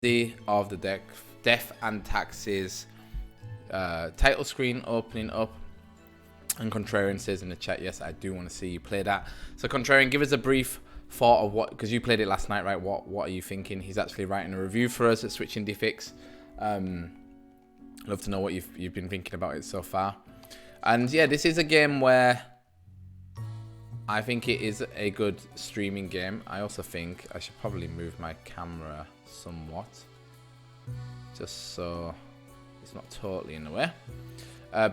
of the Death and Taxes title screen opening up. And Contrarian says in the chat, yes, I do want to see you play that. So Contrarian, give us a brief thought of what, because you played it last night, right? What are you thinking? He's actually writing a review for us at Switching Diffix. Love to know what you've been thinking about it so far. And yeah, this is a game where I think it is a good streaming game. I also think I should probably move my camera somewhat, just so it's not totally in the way.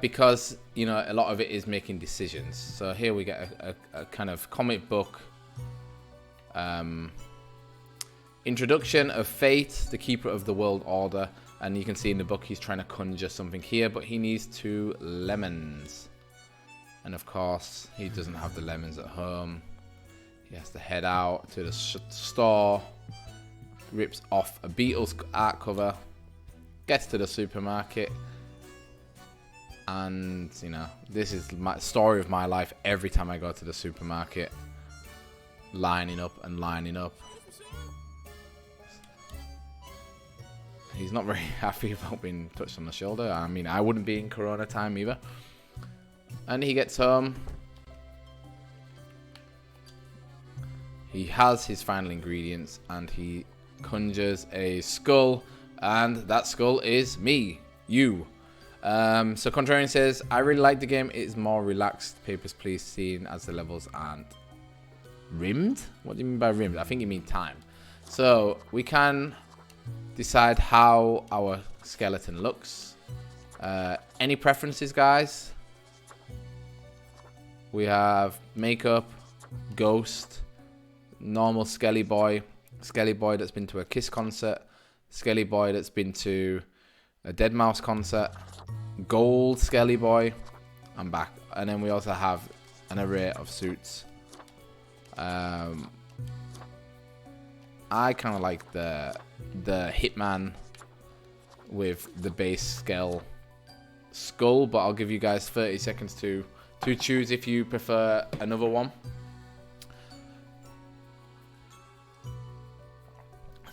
Because, you know, a lot of it is making decisions. So here we get a kind of comic book introduction of Fate, the keeper of the world order. And you can see in the book he's trying to conjure something here, but he needs 2 lemons. And of course, he doesn't have the lemons at home. He has to head out to the store, rips off a Beatles art cover, gets to the supermarket. And, you know, this is my story of my life every time I go to the supermarket. Lining up and lining up. He's not very happy about being touched on the shoulder. I mean, I wouldn't be in Corona time either. And he gets home. He has his final ingredients and he conjures a skull. And that skull is me, you. So Contrarian says, I really like the game. It's more relaxed, Papers, Please, seen as the levels aren't rimmed. What do you mean by rimmed? I think you mean time. So we can decide how our skeleton looks. Any preferences, guys? We have makeup, ghost, normal Skelly Boy that's been to a Kiss concert, Skelly Boy that's been to a Deadmau5 concert, gold Skelly Boy. I'm back. And then we also have an array of suits. I kind of like the Hitman with the base skull, but I'll give you guys 30 seconds to choose if you prefer another one.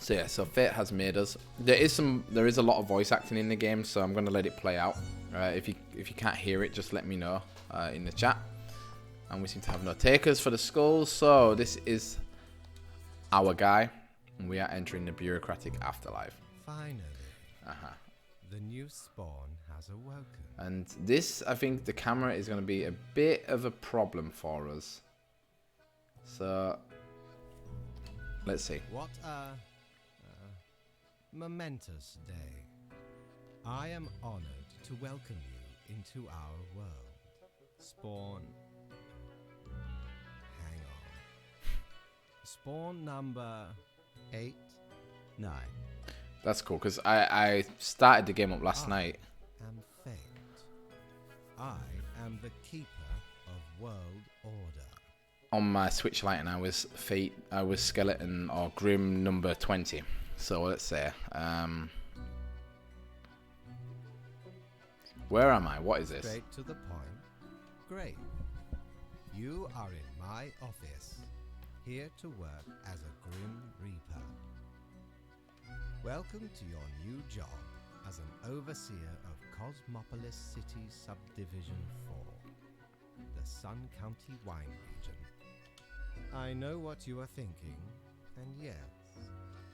So yeah, so Fate has made us. There is a lot of voice acting in the game, so I'm gonna let it play out. If you can't hear it, just let me know in the chat. And we seem to have no takers for the skulls, so this is our guy, and we are entering the bureaucratic afterlife. Finally, the new spawn has awoken. And this, I think, the camera is going to be a bit of a problem for us. So let's see. What a momentous day. I am honored to welcome you into our world. Spawn. Hang on. Spawn number 8, 9. That's cool, because I started the game up last night. I am Fate. I am the keeper of world order. On my Switch Lite, and I was Fate. I was Skeleton or Grim number 20. So let's say, where am I? What is this? Straight to the point. Great. You are in my office, here to work as a Grim Reaper. Welcome to your new job as an overseer of Cosmopolis City Subdivision 4, the Sun County Wine Region. I know what you are thinking, and yes,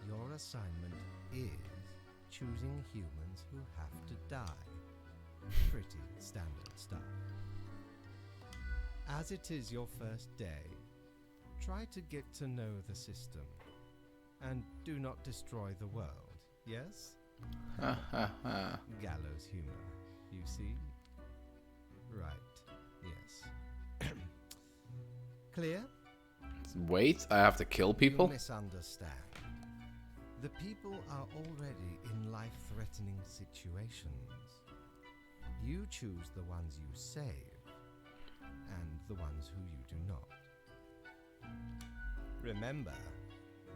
your assignment is choosing humans who have to die. Pretty standard stuff. As it is your first day, try to get to know the system. And do not destroy the world, yes? Gallows humor, you see? Right, yes. Clear? Wait, I have to kill people? You misunderstand. The people are already in life-threatening situations. You choose the ones you save, and the ones who you do not. Remember,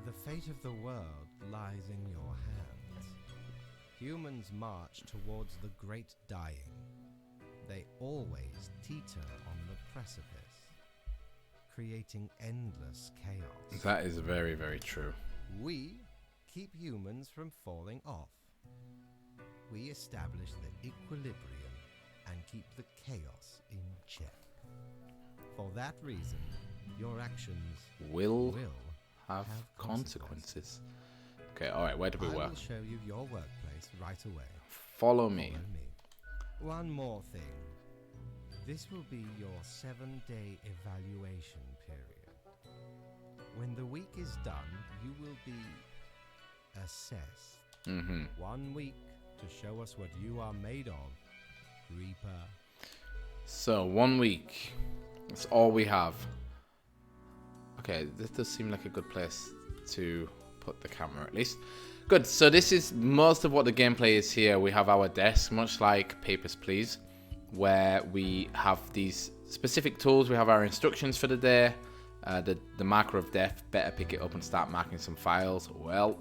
the fate of the world lies in your hands. Humans march towards the great dying. They always teeter on the precipice, creating endless chaos. That is very, very true. We keep humans from falling off. We establish the equilibrium and keep the chaos in check. For that reason, your actions Will have consequences. Okay, alright, where do we I work? will show you your workplace right away. Follow me. Follow me. One more thing. This will be your 7-day evaluation period. When the week is done, you will be assessed. 1 week to show us what you are made of, Reaper. So, 1 week. That's all we have. Okay, this does seem like a good place to put the camera at least. Good, so this is most of what the gameplay is here. We have our desk, much like Papers, Please, where we have these specific tools. We have our instructions for the day, the marker of death, better pick it up and start marking some files. Well,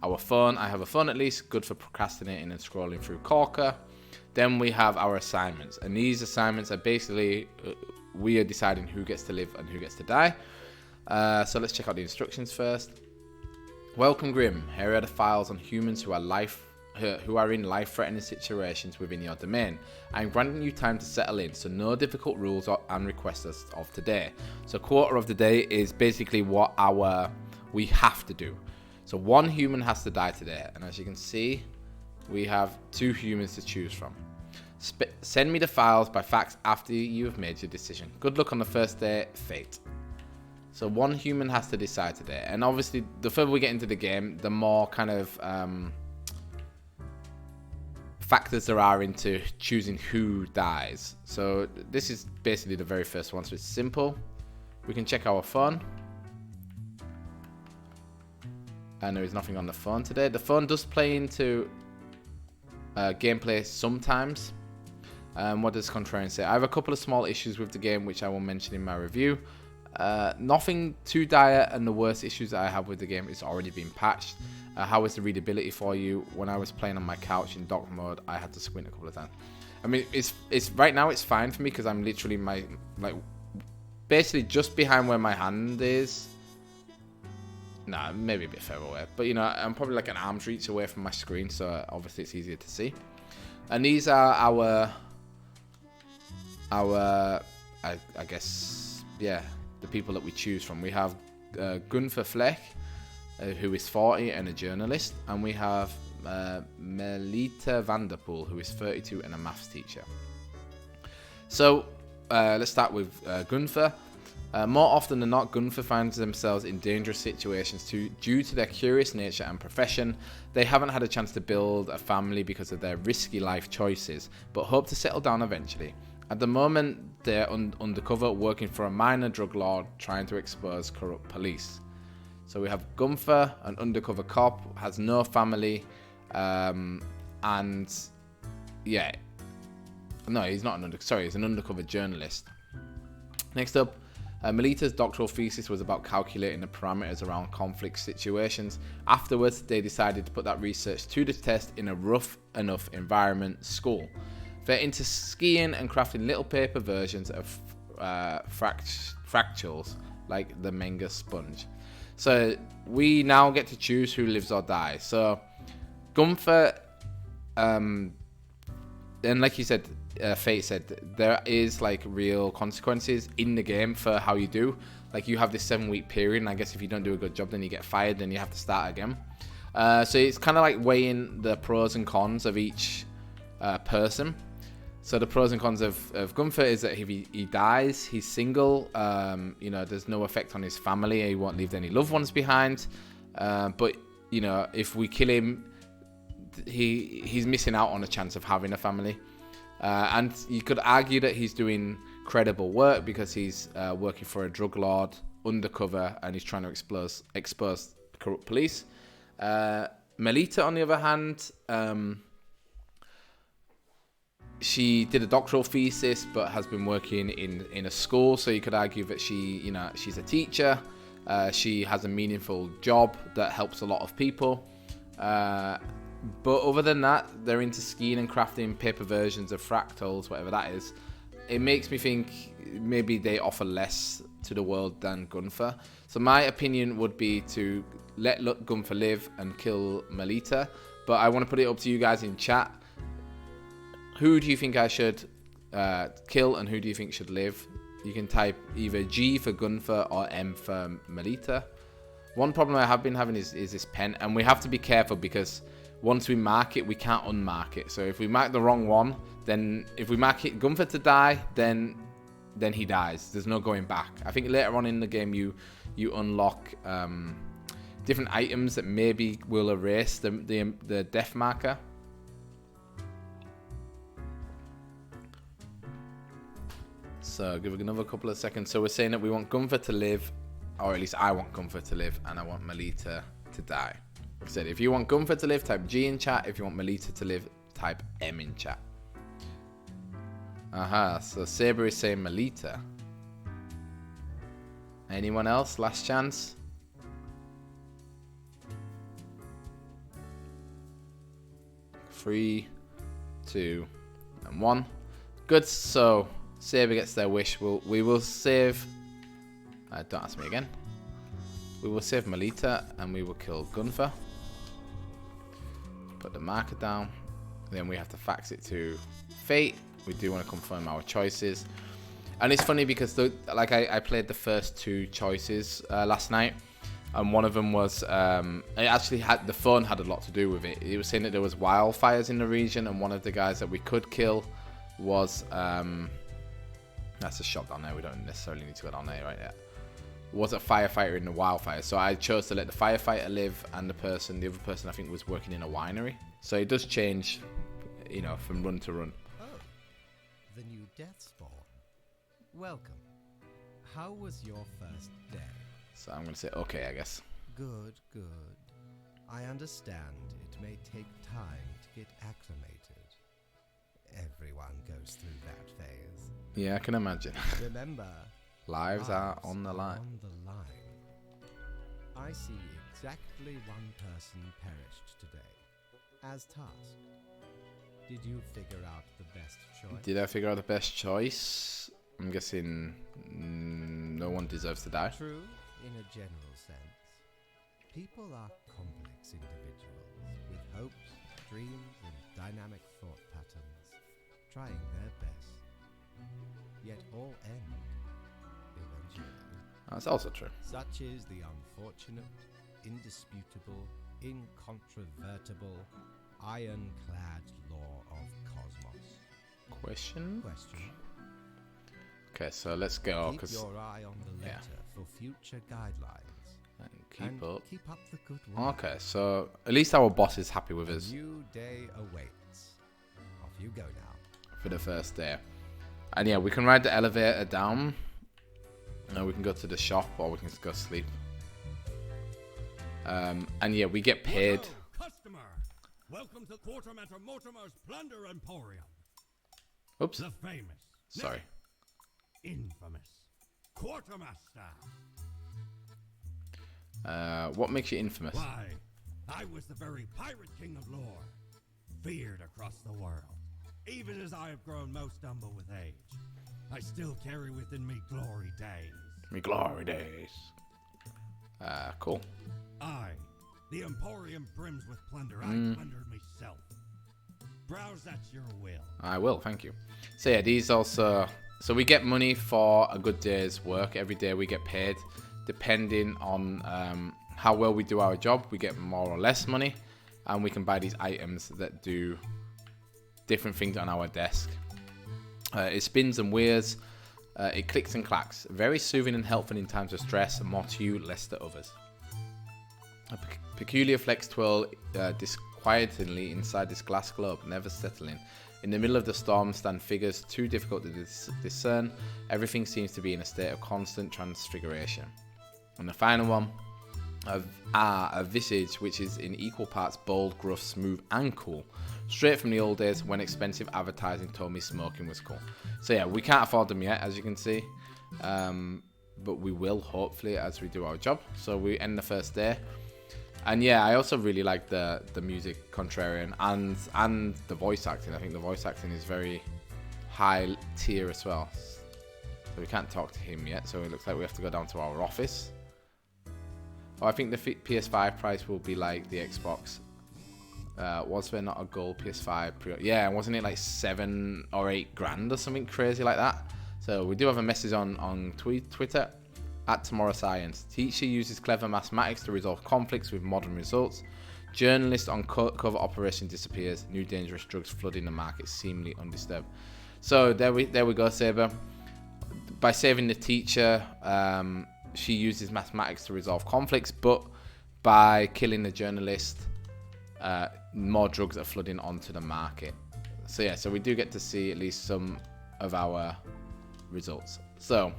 our phone, I have a phone at least, good for procrastinating and scrolling through Corker. Then we have our assignments, and these assignments are basically, we are deciding who gets to live and who gets to die. So let's check out the instructions first. Welcome, Grim. Here are the files on humans who are in life-threatening situations within your domain. I am granting you time to settle in, so no difficult rules and requests of today. So quarter of the day is basically what we have to do. So 1 human has to die today, and as you can see, we have 2 humans to choose from. Send me the files by fax after you have made your decision. Good luck on the first day, Fate. So 1 human has to decide today, and obviously the further we get into the game, the more kind of factors there are into choosing who dies. So this is basically the very first one, so it's simple. We can check our phone, and there is nothing on the phone today. The phone does play into gameplay sometimes. What does Contrarian say? I have a couple of small issues with the game which I will mention in my review. Nothing too dire, and the worst issues that I have with the game is already been patched. How is the readability for you? When I was playing on my couch in dock mode, I had to squint a couple of times. I mean, it's right now it's fine for me because I'm literally basically just behind where my hand is. Nah, maybe a bit further away, but you know, I'm probably like an arm's reach away from my screen, so obviously it's easier to see. And these are our I guess, yeah, the people that we choose from. We have Gunther Fleck, who is 40 and a journalist, and we have Melita Vanderpool, who is 32 and a maths teacher. So let's start with Gunther. More often than not, Gunther finds themselves in dangerous situations due to their curious nature and profession. They haven't had a chance to build a family because of their risky life choices, but hope to settle down eventually. At the moment, they're undercover working for a minor drug lord trying to expose corrupt police. So we have Gunther, an undercover cop, has no family, and yeah, no, he's not he's an undercover journalist. Next up, Melita's doctoral thesis was about calculating the parameters around conflict situations. Afterwards, they decided to put that research to the test in a rough enough environment, school. They're into skiing and crafting little paper versions of fractals, like the Menga sponge. So we now get to choose who lives or dies. So Gunther, and like you said, Fate said, there is like real consequences in the game for how you do. Like you have this 7-week period, and I guess if you don't do a good job, then you get fired, then you have to start again. So it's kind of like weighing the pros and cons of each person. So the pros and cons of Gunther is that if he dies, he's single. You know, there's no effect on his family. He won't leave any loved ones behind. But you know, if we kill him, he's missing out on a chance of having a family. And you could argue that he's doing credible work because he's working for a drug lord undercover, and he's trying to expose corrupt police. Melita, on the other hand, she did a doctoral thesis but has been working in a school, so you could argue that she's a teacher. She has a meaningful job that helps a lot of people. But other than that, they're into skiing and crafting paper versions of fractals, whatever that is. It makes me think maybe they offer less to the world than Gunther. So my opinion would be to let Gunther live and kill Melita. But I want to put it up to you guys in chat. Who do you think I should kill and who do you think should live? You can type either G for Gunther or M for Melita. One problem I have been having is this pen, and we have to be careful because once we mark it, we can't unmark it. So if we mark the wrong one, then if we mark it Gunther to die, then he dies. There's no going back. I think later on in the game you unlock different items that maybe will erase the death marker. So give it another couple of seconds. So we're saying that we want Gunther to live, or at least I want Gunther to live, and I want Melita to die. Like I said, if you want Gunther to live, type G in chat. If you want Melita to live, type M in chat. Aha, so Saber is saying Melita. Anyone else? Last chance. Three, 2, and 1. Good, so Saber gets their wish. We will save... don't ask me again. We will save Melita and we will kill Gunther. Put the marker down. Then we have to fax it to Fate. We do want to confirm our choices. And it's funny because I played the first 2 choices last night. And one of them was, it actually had, the phone had a lot to do with it. It was saying that there was wildfires in the region, and one of the guys that we could kill was, that's a shop down there, we don't necessarily need to go down there right yet. Was a firefighter in the wildfire. So I chose to let the firefighter live, and the other person I think was working in a winery. So it does change, you know, from run to run. Oh, the new death spawn. Welcome. How was your first day? So I'm going to say okay, I guess. Good, good. I understand it may take time to get acclimated. Everyone goes through that phase. Yeah, I can imagine. Remember, Lives are on the line. On the line. I see exactly one person perished today, as tasked. Did you figure out the best choice? Did I figure out the best choice? I'm guessing no one deserves to die. True, in a general sense. People are complex individuals with hopes, dreams, and dynamic thought patterns, trying their best. Yet all end eventually. That's also true. Such is the unfortunate, indisputable, incontrovertible, ironclad law of cosmos. Question? Question. Okay, so let's go. Keep your eye on the letter for future guidelines. And keep up. Keep up the good work. Okay, so at least our boss is happy with us A new day awaits. Off you go now. for the first day. And yeah, we can ride the elevator down. And we can go to the shop, or we can just go sleep. And yeah, we get paid. Hello, customer. Welcome to Quartermaster Mortimer's Plunder Emporium. Oops. The famous, Sorry. infamous Quartermaster. What makes you infamous? Why, I was the very pirate king of lore, feared across the world. Even as I have grown most humble with age, I still carry within me glory days. Me glory days. Cool. I, the Emporium brims with plunder. I plundered myself. Browse at your will. I will, thank you. So yeah, these also... So we get money for a good day's work. Every day we get paid. Depending on how well we do our job, we get more or less money. And we can buy these items that do different things on our desk. It spins and wears. It clicks and clacks. Very soothing and helpful in times of stress. More to you, less to others. A peculiar flex twirl disquietingly inside this glass globe, never settling. In the middle of the storm stand figures too difficult to discern. Everything seems to be in a state of constant transfiguration. And the final one, a visage which is in equal parts bold, gruff, smooth, and cool. Straight from the old days when expensive advertising told me smoking was cool. So yeah, we can't afford them yet, as you can see. But we will, hopefully, as we do our job. So we end the first day. And yeah, I also really like the music, Contrarian, and the voice acting. I think the voice acting is very high tier as well. So we can't talk to him yet. So it looks like we have to go down to our office. Oh, I think the PS5 price will be like the Xbox. Was there not a gold PS5 yeah, wasn't it like 7 or 8 grand or something crazy like that? So we do have a message on Twitter at Tomorrow Science. Teacher uses clever mathematics to resolve conflicts with modern results. Journalist on cover operation disappears. New dangerous drugs flooding the market seemingly undisturbed. So there we go, Saber. By saving the teacher, she uses mathematics to resolve conflicts, but by killing the journalist, more drugs are flooding onto the market. So yeah, so we do get to see at least some of our results. So,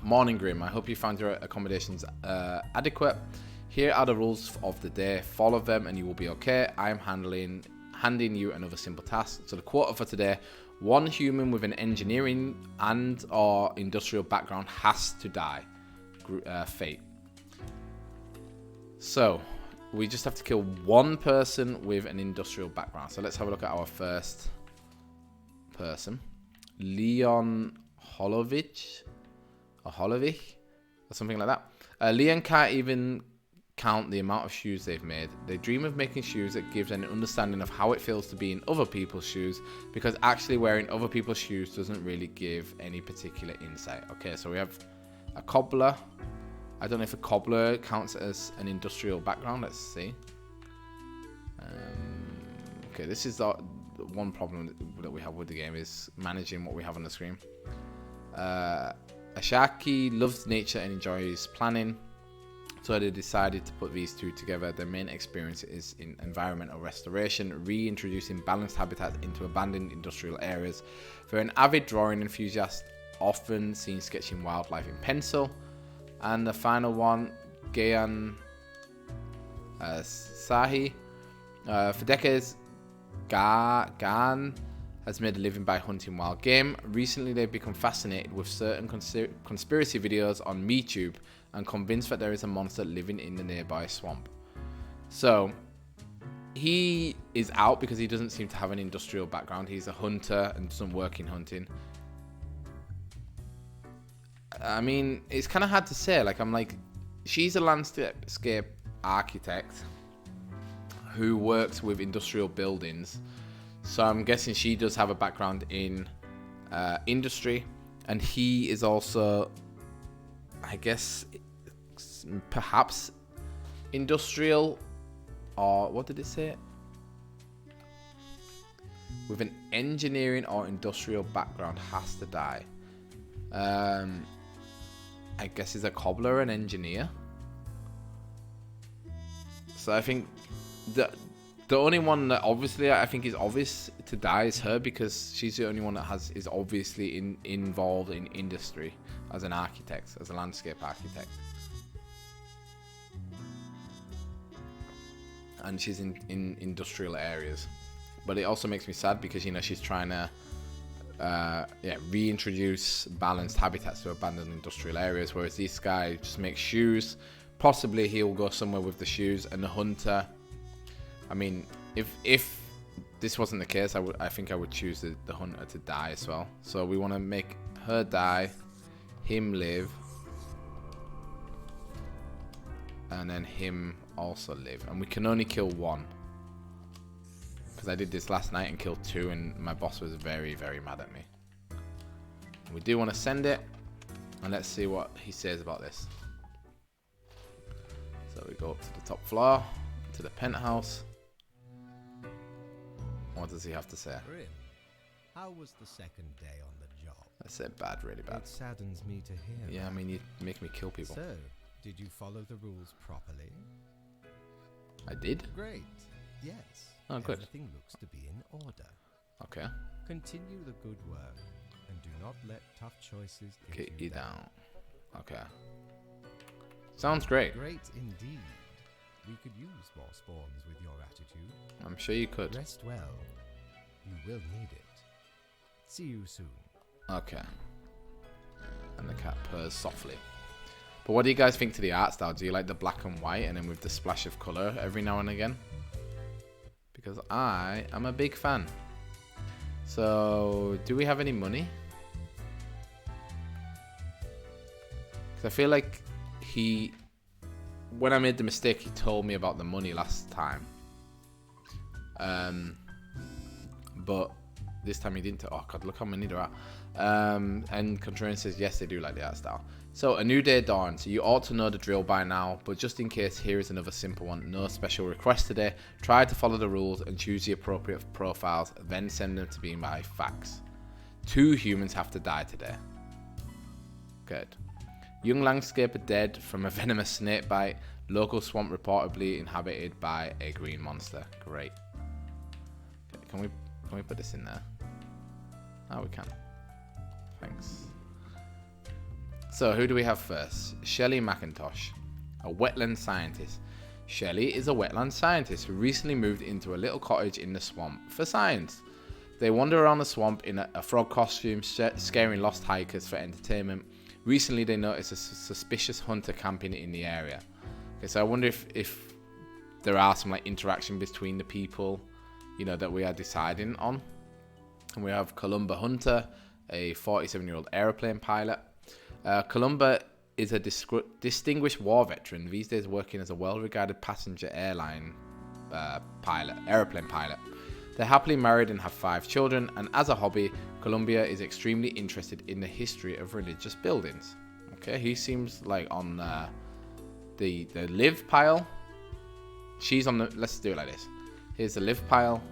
Morning Grim, I hope you found your accommodations adequate. Here are the rules of the day. Follow them and you will be okay. I am handing you another simple task. So the quota for today: one human with an engineering and or industrial background has to die. Fate. So we just have to kill one person with an industrial background. So let's have a look at our first person. Leon Holovich or something like that. Leon can't even count the amount of shoes they've made. They dream of making shoes that gives an understanding of how it feels to be in other people's shoes, because actually wearing other people's shoes doesn't really give any particular insight. Okay, so we have a cobbler. I don't know if a cobbler counts as an industrial background. Let's see. Okay, this is the one problem that we have with the game, is managing what we have on the screen. Ashaki loves nature and enjoys planning, so they decided to put these two together. Their main experience is in environmental restoration, reintroducing balanced habitats into abandoned industrial areas. They're an avid drawing enthusiast, often seen sketching wildlife in pencil. And the final one, Gayan Sahi. For decades, Gan has made a living by hunting wild game. Recently, they've become fascinated with certain conspiracy videos on MeTube and convinced that there is a monster living in the nearby swamp. So, he is out because he doesn't seem to have an industrial background. He's a hunter and doesn't work in hunting. I mean, it's kind of hard to say. Like, I'm like, she's a landscape architect who works with industrial buildings. So I'm guessing she does have a background in industry. And he is also, I guess, perhaps industrial, or what did it say? With an engineering or industrial background has to die. I guess he's a cobbler and engineer. So I think the only one that obviously I think is obvious to die is her, because she's the only one that is obviously involved in industry as an architect, as a landscape architect. And she's in industrial areas. But it also makes me sad because, you know, she's trying to reintroduce balanced habitats to abandoned industrial areas, whereas this guy just makes shoes. Possibly he'll go somewhere with the shoes. And the hunter, I mean, if this wasn't the case, I think I would choose the hunter to die as well. So we want to make her die, him live, and then him also live. And we can only kill one, because I did this last night and killed 2, and my boss was very, very mad at me. We do want to send it, and let's see what he says about this. So we go up to the top floor, to the penthouse. What does he have to say? Grim, how was the second day on the job? I said bad, really bad. It saddens me to hear. Yeah, I mean, you make me kill people. So, did you follow the rules properly? I did? Great. Yes. Oh, good. Everything looks to be in order. Okay. Continue the good work, and do not let tough choices Get you down. Okay. Sounds great. Great indeed. We could use more spawns with your attitude. I'm sure you could. Rest well. You will need it. See you soon. Okay. And the cat purrs softly. But what do you guys think to the art style? Do you like the black and white and then with the splash of colour every now and again? Because I am a big fan. So, do we have any money? I feel like when I made the mistake, he told me about the money last time. But this time he didn't. Oh god, look how many there are. And Contrarian says yes, they do like the art style. So a new day dawns. You ought to know the drill by now, but just in case, here is another simple one. No special request today. Try to follow the rules and choose the appropriate profiles, then send them to me by fax. 2 humans have to die today. Good. Young landscaper dead from a venomous snake bite. Local swamp reportedly inhabited by a green monster. Great. Okay, can we put this in there? Oh, we can. Thanks. So, who do we have first? Shelley McIntosh, a wetland scientist. Shelley is a wetland scientist who recently moved into a little cottage in the swamp for science. They wander around the swamp in a frog costume, scaring lost hikers for entertainment. Recently, they noticed a suspicious hunter camping in the area. Okay, so I wonder if there are some like interaction between the people, you know, that we are deciding on. And we have Columba Hunter, a 47-year-old aeroplane pilot. Columba is a distinguished war veteran, these days working as a well-regarded passenger airplane pilot. They're happily married and have 5 children, and as a hobby, Columbia is extremely interested in the history of religious buildings. Okay, he seems like on the live pile. She's on the, let's do it like this. Here's the live pile.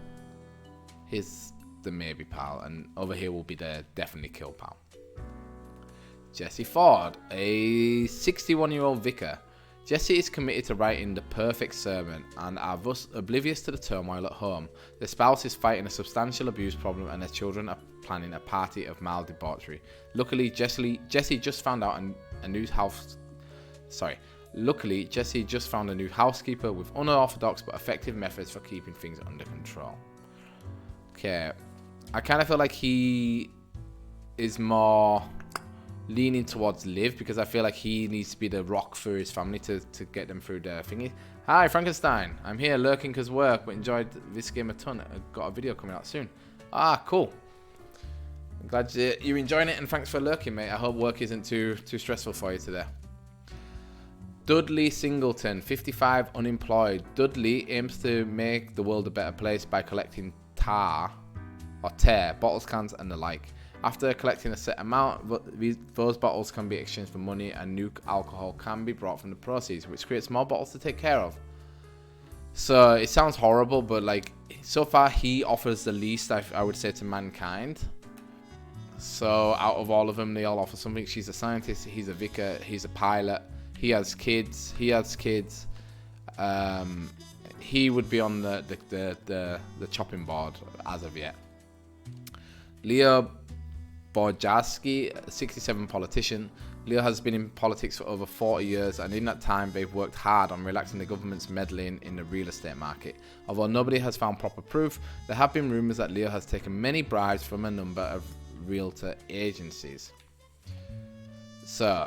Here's the maybe pile, and over here will be the definitely kill pile. Jesse Ford, a 61-year-old vicar. Jesse is committed to writing the perfect sermon and are thus oblivious to the turmoil at home. Their spouse is fighting a substantial abuse problem and their children are planning a party of mild debauchery. Luckily, Jesse just found a new housekeeper with unorthodox but effective methods for keeping things under control. Okay, I kind of feel like he is more leaning towards Liv, because I feel like he needs to be the rock for his family to get them through the thingy. Hi, Frankenstein. I'm here lurking because work, but enjoyed this game a ton. I've got a video coming out soon. Ah, cool. I'm glad you're enjoying it, and thanks for lurking, mate. I hope work isn't too stressful for you today. Dudley Singleton, 55, unemployed. Dudley aims to make the world a better place by collecting tear, bottles, cans, and the like. After collecting a set amount, those bottles can be exchanged for money, and new alcohol can be brought from the proceeds, which creates more bottles to take care of. So it sounds horrible, but like so far he offers the least, I would say, to mankind. So out of all of them, they all offer something. She's a scientist, he's a vicar, he's a pilot, he has kids. He would be on the chopping board as of yet. Leo Borjasky, a 67 politician. Leo has been in politics for over 40 years, and in that time they've worked hard on relaxing the government's meddling in the real estate market. Although nobody has found proper proof, there have been rumours that Leo has taken many bribes from a number of realtor agencies. So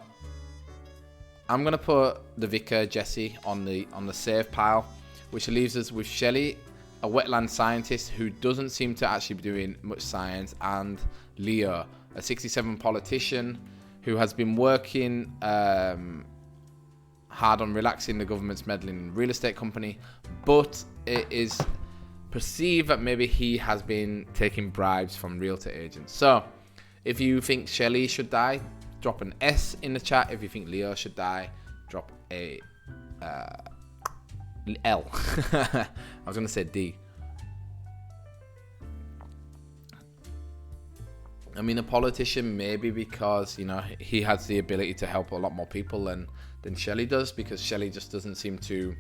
I'm going to put the vicar Jesse on the save pile, which leaves us with Shelley, a wetland scientist who doesn't seem to actually be doing much science, and Leo, a 67 politician who has been working hard on relaxing the government's meddling in real estate company, but it is perceived that maybe he has been taking bribes from realtor agents. So if you think Shelley should die, drop an S in the chat. If you think Leo should die, drop a L. I was going to say D. I mean, a politician maybe because, you know, he has the ability to help a lot more people than Shelley does, because Shelley just doesn't seem to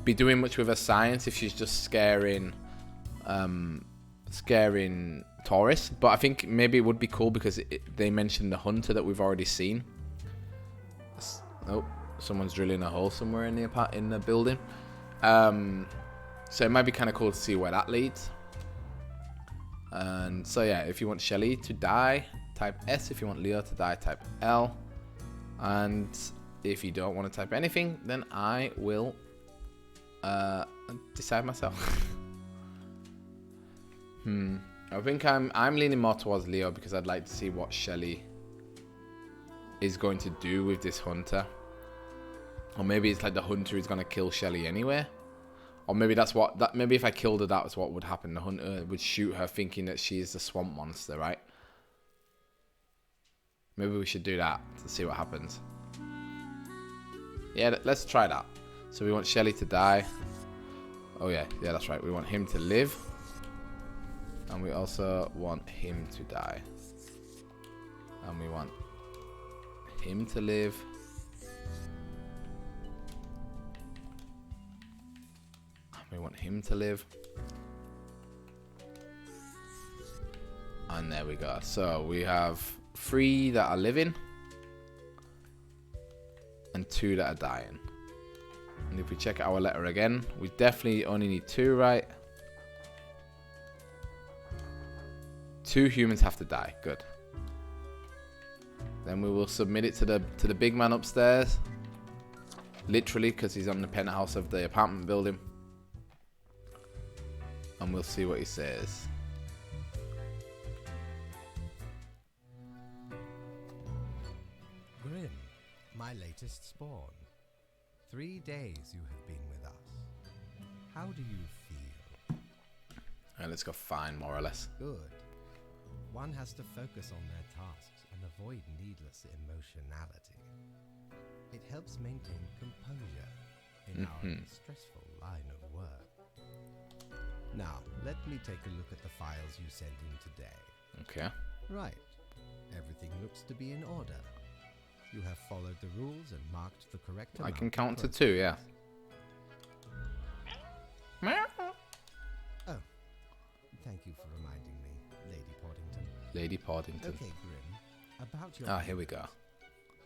be doing much with her science if she's just scaring tourists. But I think maybe it would be cool because they mentioned the hunter that we've already seen. Oh, someone's drilling a hole somewhere in the building. So it might be kind of cool to see where that leads. And so yeah, if you want Shelley to die, type S. If you want Leo to die, type L. And if you don't want to type anything, then I will decide myself. I think I'm leaning more towards Leo because I'd like to see what Shelley is going to do with this hunter. Or maybe it's like the hunter is going to kill Shelly anyway. Or maybe that's what... maybe if I killed her, that's what would happen. The hunter would shoot her thinking that she is the swamp monster, right? Maybe we should do that to see what happens. Yeah, let's try that. So we want Shelly to die. Oh yeah, that's right. We want him to live. And we also want him to die. And we want him to live. And we want him to live. And there we go. So we have 3 that are living. And 2 that are dying. And if we check our letter again, we definitely only need 2, right? 2 humans have to die. Good. Then we will submit it to the big man upstairs. Literally, because he's on the penthouse of the apartment building. And we'll see what he says. Grim, my latest spawn. 3 days you have been with us. How do you feel? And let's go fine, more or less. Good. One has to focus on their tasks and avoid needless emotionality. It helps maintain composure in our stressful line of work. Now, let me take a look at the files you sent in today. Okay. Right. Everything looks to be in order. You have followed the rules and marked the correct amount. I can count to 2, yeah. Oh, thank you for reminding me, Lady Poddington. Lady Poddington. Okay, Grim, about your... Ah, here we go.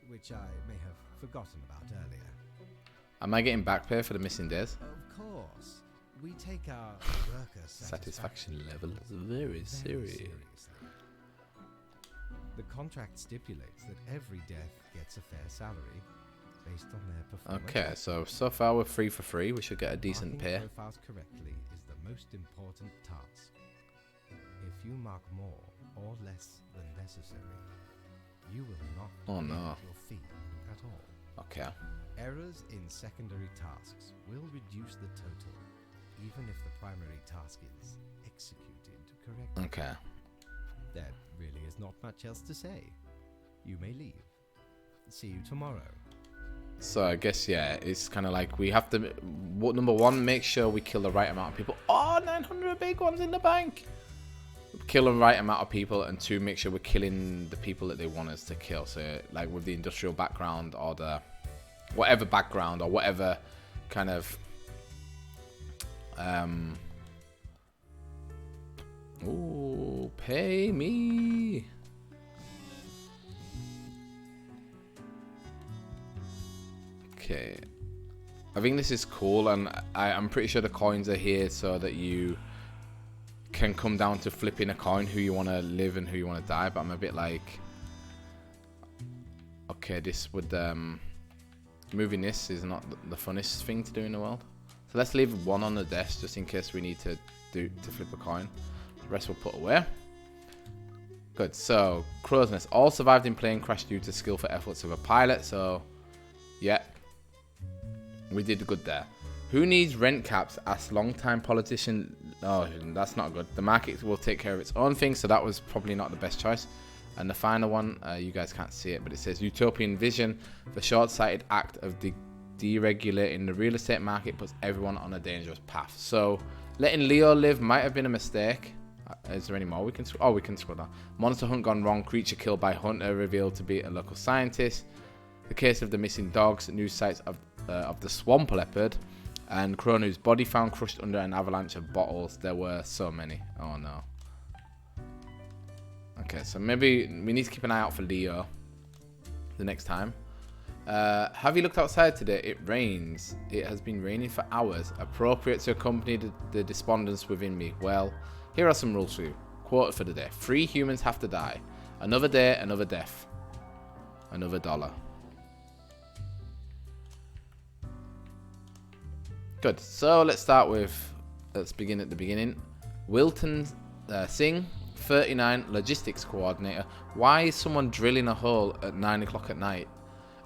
Which I may have forgotten about earlier. Am I getting back pay for the missing days? Of course. We take our worker Satisfaction level is very serious. seriously. The contract stipulates that every death gets a fair salary based on their performance. Okay, so far we're 3 for 3. We should get a decent Marking pay. profiles correctly is the most important task. If you mark more or less than necessary, you will not get your fee at all. Okay. Errors in secondary tasks will reduce the total, even if the primary task is executed correctly. Okay. There really is not much else to say. You may leave. See you tomorrow. So I guess, yeah, it's kind of like we have to... number 1, make sure we kill the right amount of people. Oh, 900 big ones in the bank! Kill the right amount of people. And 2, make sure we're killing the people that they want us to kill. So, like, with the industrial background or the... whatever background or whatever kind of... Ooh, pay me. Okay. I think this is cool, and I'm pretty sure the coins are here so that you can come down to flipping a coin who you want to live and who you want to die, but I'm a bit like... Okay, this would... moving this is not the funnest thing to do in the world. So let's leave 1 on the desk just in case we need to flip a coin. The rest we'll put away. Good. So Crow's Nest all survived in plane crash due to skillful efforts of a pilot. So yeah, we did good there. Who needs rent caps? Asked long-time politician. Oh, that's not good. The market will take care of its own thing. So that was probably not the best choice. And the final one, you guys can't see it, but it says utopian vision. The short-sighted act of deregulating the real estate market puts everyone on a dangerous path. So letting Leo live might have been a mistake. Is there any more? We can scroll down. Monster hunt gone wrong. Creature killed by hunter revealed to be a local scientist. The case of the missing dogs. News sites of the swamp leopard. And Cronu's body found crushed under an avalanche of bottles. There were so many. Oh no. Okay, so maybe we need to keep an eye out for Leo the next time. Have you looked outside today? It rains. It has been raining for hours. Appropriate to accompany the despondence within me. Well, here are some rules for you. Quote for the day. 3 humans have to die. Another day, another death. Another $1. Good. So let's begin at the beginning. Wilton Singh 39 logistics coordinator. Why is someone drilling a hole at 9 o'clock at night?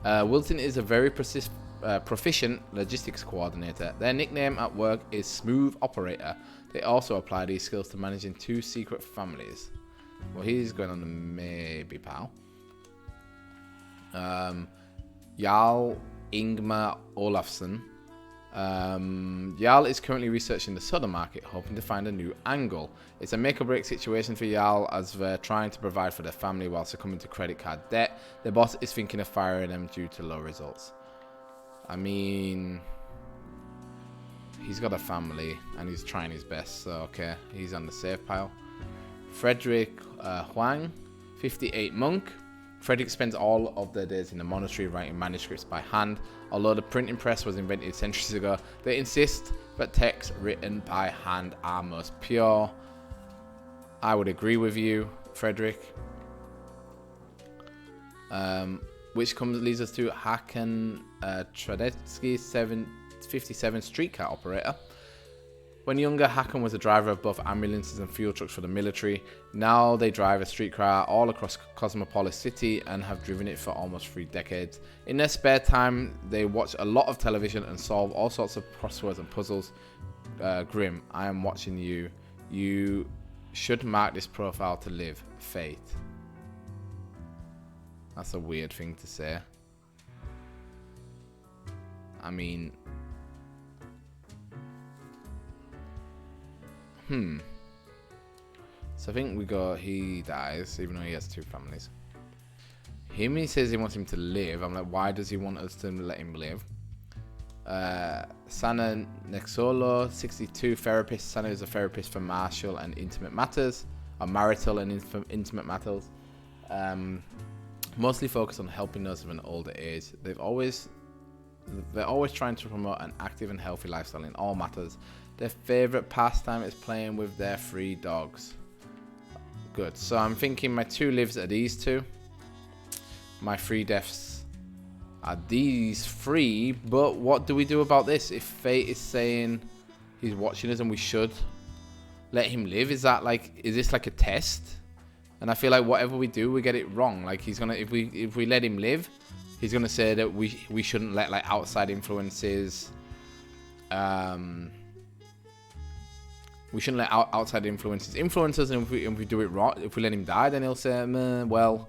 Wilton is a very proficient logistics coordinator. Their nickname at work is Smooth Operator. They also apply these skills to managing 2 secret families. Well, he's going on the maybe, pal. Jarl Ingmar Olafsson. Jarl is currently researching the southern market, hoping to find a new angle. It's a make or break situation for Jarl as they're trying to provide for their family while succumbing to credit card debt. Their boss is thinking of firing them due to low results. I mean, he's got a family and he's trying his best, so okay, he's on the safe pile. Frederick Huang, 58 monk. Frederick spends all of their days in the monastery writing manuscripts by hand. Although the printing press was invented centuries ago, they insist that texts written by hand are most pure. I would agree with you, Frederick. Which leads us to Hakan Tradetsky, 57 streetcar operator. When younger, Hakan was a driver of both ambulances and fuel trucks for the military. Now they drive a streetcar all across Cosmopolis City and have driven it for almost 3 decades. In their spare time, they watch a lot of television and solve all sorts of crosswords and puzzles. Grim, I am watching you. You should mark this profile to live. Fate. That's a weird thing to say. I mean... So I think we got, he dies, even though he has 2 families. He says he wants him to live. I'm like, why does he want us to let him live? Sana Nexolo, 62, therapist. Sana is a therapist for marital and intimate matters. Intimate matters. Mostly focused on helping those of an older age. They're always trying to promote an active and healthy lifestyle in all matters. Their favourite pastime is playing with their 3 dogs. Good. So I'm thinking my 2 lives are these 2. My 3 deaths are these 3. But what do we do about this? If fate is saying he's watching us and we should let him live, is this like a test? And I feel like whatever we do, we get it wrong. Like he's gonna, if we let him live, he's gonna say that we shouldn't let like outside influences. We shouldn't let outside influences influence us, and if we do it wrong, if we let him die, then he'll say, well,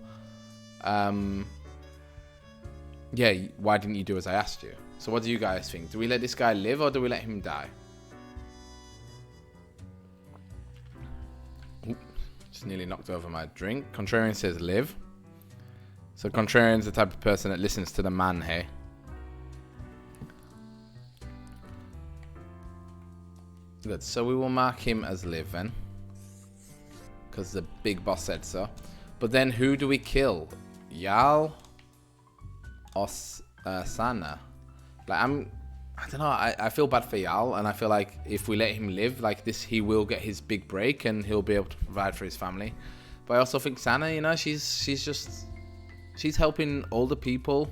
yeah, why didn't you do as I asked you? So what do you guys think? Do we let this guy live or do we let him die? Ooh, just nearly knocked over my drink. Contrarian says live. So Contrarian's the type of person that listens to the man, hey? Good, so we will mark him as live then, because the big boss said so. But then who do we kill? Jarl or Sana? Like I don't know. I feel bad for Jarl, and I feel like if we let him live like this, he will get his big break and he'll be able to provide for his family. But I also think Sana, you know, she's helping older people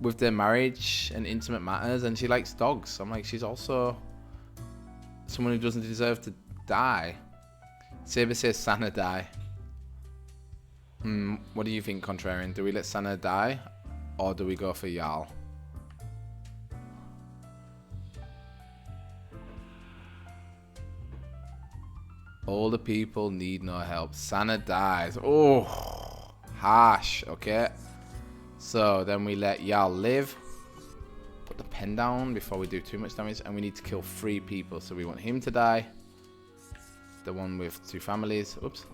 with their marriage and intimate matters, and she likes dogs. So I'm like, she's also someone who doesn't deserve to die. Saber says Sana die. What do you think, Contrarian? Do we let Sana die or do we go for Jarl? All the people need no help. Sana dies. Oh, harsh. Okay. So then we let Jarl live. Put the pen down before we do too much damage, and we need to kill 3 people. So we want him to die, the one with 2 families, oops,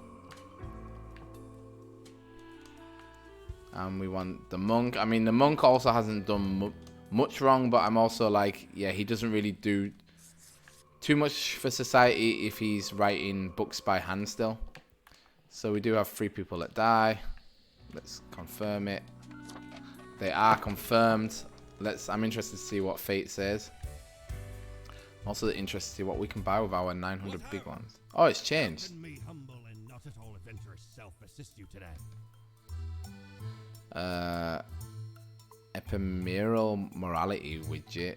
and we want the monk. I mean, the monk also hasn't done much wrong, but I'm also like, yeah, he doesn't really do too much for society if he's writing books by hand still. So we do have 3 people that die. Let's confirm it. They are confirmed. I'm interested to see what fate says. I'm also interested to see what we can buy with our 900 big ones. Oh, it's changed. Me humble and not at all adventurous self assist you today. Ephemeral morality widget.